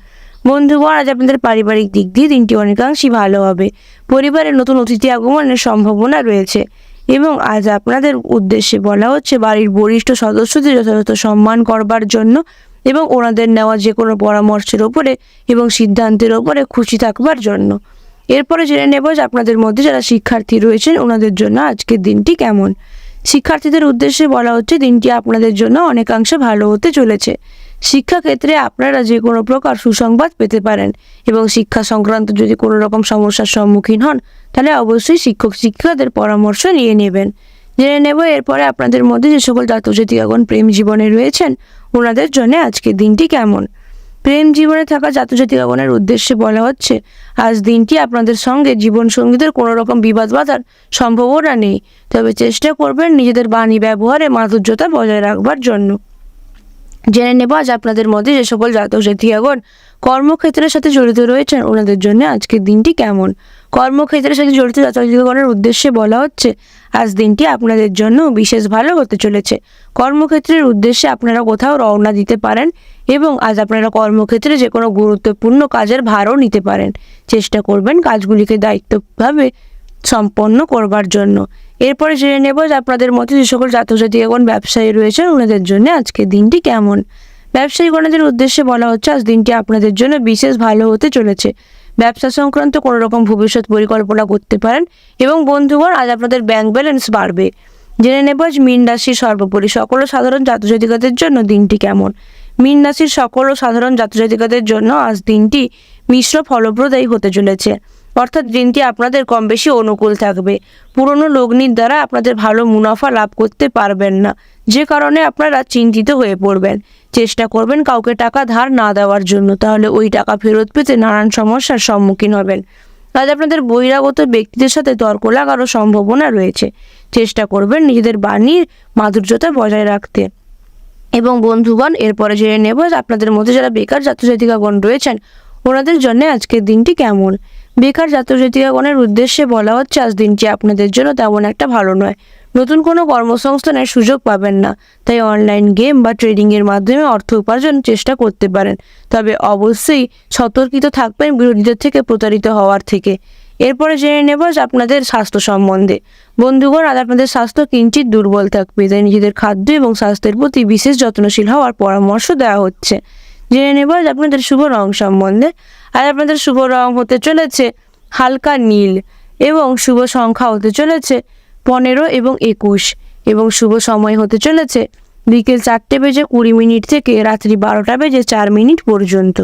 বন্ধুগণ, আজ আপনাদের পারিবারিক দিক দিয়ে দিনটি অনেকাংশই ভালো হবে। পরিবারে নতুন অতিথি আগমনের সম্ভাবনা রয়েছে এবং আজ আপনাদের উদ্দেশ্যে বলা হচ্ছে বাড়ির বরিষ্ঠ সদস্যদের যথাযথ সম্মান করবার জন্য এবং ওনাদের নেওয়া যে কোনো পরামর্শের ওপরে এবং সিদ্ধান্তের ওপরে খুশি থাকবার জন্য। এরপরে জেনে নেব যে আপনাদের মধ্যে যারা শিক্ষার্থী রয়েছেন ওনাদের জন্য আজকের দিনটি কেমন। শিক্ষার্থীদের উদ্দেশ্যে বলা হচ্ছে দিনটি আপনাদের জন্য অনেকাংশে ভালো হতে চলেছে। শিক্ষাক্ষেত্রে আপনারা যে কোনো প্রকার সুসংবাদ পেতে পারেন এবং শিক্ষা সংক্রান্ত যদি কোনো রকম সমস্যার সম্মুখীন হন তাহলে অবশ্যই শিক্ষক শিক্ষিকাদের পরামর্শ নিয়ে নেবেন। জেনে নেব এরপরে আপনাদের মধ্যে যে সকল জাতক জাতিকাগণ প্রেম জীবনে রয়েছেন ওনাদের জন্য আজকের দিনটি কেমন। প্রেম জীবনে থাকা জাতক জাতিকাগণের উদ্দেশ্যে বলা হচ্ছে আজ দিনটি আপনাদের সঙ্গে জীবনসঙ্গীদের কোনো রকম বিবাদ বাধার সম্ভাবনা নেই, তবে চেষ্টা করবেন নিজেদের বাণী ব্যবহারে মাধুর্যতা বজায় রাখবার জন্য। জেনে নেব আজ আপনাদের মধ্যে যে সকল জাতক জাতিকাগণ কর্মক্ষেত্রের সাথে জড়িত রয়েছেন ওনাদের জন্য আজকের দিনটি কেমন। কর্মক্ষেত্রের সাথে জড়িত জাতক জাতিকাগণের উদ্দেশ্যে বলা হচ্ছে আজ দিনটি আপনাদের জন্য বিশেষ ভালো হতে চলেছে। কর্মক্ষেত্রের উদ্দেশ্যে আপনারা কোথাও রওনা দিতে পারেন এবং আজ আপনারা কর্মক্ষেত্রে যে কোনো গুরুত্বপূর্ণ কাজের ভারও নিতে পারেন। চেষ্টা করবেন কাজগুলিকে দায়িত্বভাবে সম্পন্ন করবার জন্য। এরপরে জেনে নেব যে আপনাদের মধ্যে যে সকল জাতক জাতিকাগণ ব্যবসায়ী রয়েছেন ওনাদের জন্য আজকের দিনটি কেমন। ব্যবসায়ীগণদের উদ্দেশ্যে বলা হচ্ছে আজ দিনটি আপনাদের জন্য বিশেষ ভালো হতে চলেছে। ব্যবসা সংক্রান্ত কোনো রকম ভবিষ্যৎ পরিকল্পনা করতে পারেন এবং বন্ধুগণ আজ আপনাদের ব্যাংক ব্যালেন্স বাড়বে। জেনে নেব আজ মীন রাশির সর্বোপরি সকল সাধারণ জাতক জাতিকাদের জন্য দিনটি কেমন। মীন রাশির সকল সাধারণ জাতক জাতিকাদের জন্য আজ দিনটি মিশ্র ফলপ্রদায়ী হতে চলেছে, অর্থাৎ দিনটি আপনাদের কম বেশি অনুকূল থাকবে। পুরনো লগ্নির দ্বারা আপনাদের ভালো মুনাফা লাভ করতে পারবেন না, যে কারণে আপনারা চিন্তিত হয়ে পড়বেন। চেষ্টা করবেন কাউকে টাকা ধার না দেওয়ার জন্য, তাহলে ওই টাকা ফেরত পেতে নানান সমস্যার সম্মুখীন হবেন। আজ আপনাদের বহিরাগত ব্যক্তিদের সাথে তর্ক লাগারও সম্ভাবনা রয়েছে। চেষ্টা করবেন নিজেদের বাণীর মাধুর্যতা বজায় রাখতে। এবং বন্ধুগণ এরপরে জেনে নেব আপনাদের মধ্যে যারা বেকার জাতক জাতিকাগণ রয়েছেন ওনাদের জন্য আজকের দিনটি কেমন। বেকার জাতক জাতিকাগণের উদ্দেশ্যে বলা হচ্ছে আজ দিনটি আপনাদের জন্য তেমন একটা ভালো নয়। নতুন কোনো কর্মসংস্থানের সুযোগ পাবেন না, তাই অনলাইন গেম বা ট্রেডিংয়ের মাধ্যমে অর্থ উপার্জনের চেষ্টা করতে পারেন, তবে অবশ্যই সতর্কিত থাকবেন বিরোধীদের থেকে প্রতারিত হওয়ার থেকে। এরপরে জেনে নেব আপনাদের স্বাস্থ্য সম্বন্ধে। বন্ধুগণ আজ আপনাদের স্বাস্থ্য কিঞ্চিত দুর্বল থাকবে, তাই নিজেদের খাদ্য এবং স্বাস্থ্যের প্রতি বিশেষ যত্নশীল হওয়ার পরামর্শ দেওয়া হচ্ছে। জেনে নেব আপনাদের শুভ রং সম্বন্ধে। আজ আপনাদের শুভ রং হতে চলেছে হালকা নীল এবং শুভ সংখ্যা হতে চলেছে 15 এবং 21 এবং শুভ সময় হতে চলেছে বিকেল 4:20 থেকে রাত্রি 12:04 পর্যন্ত।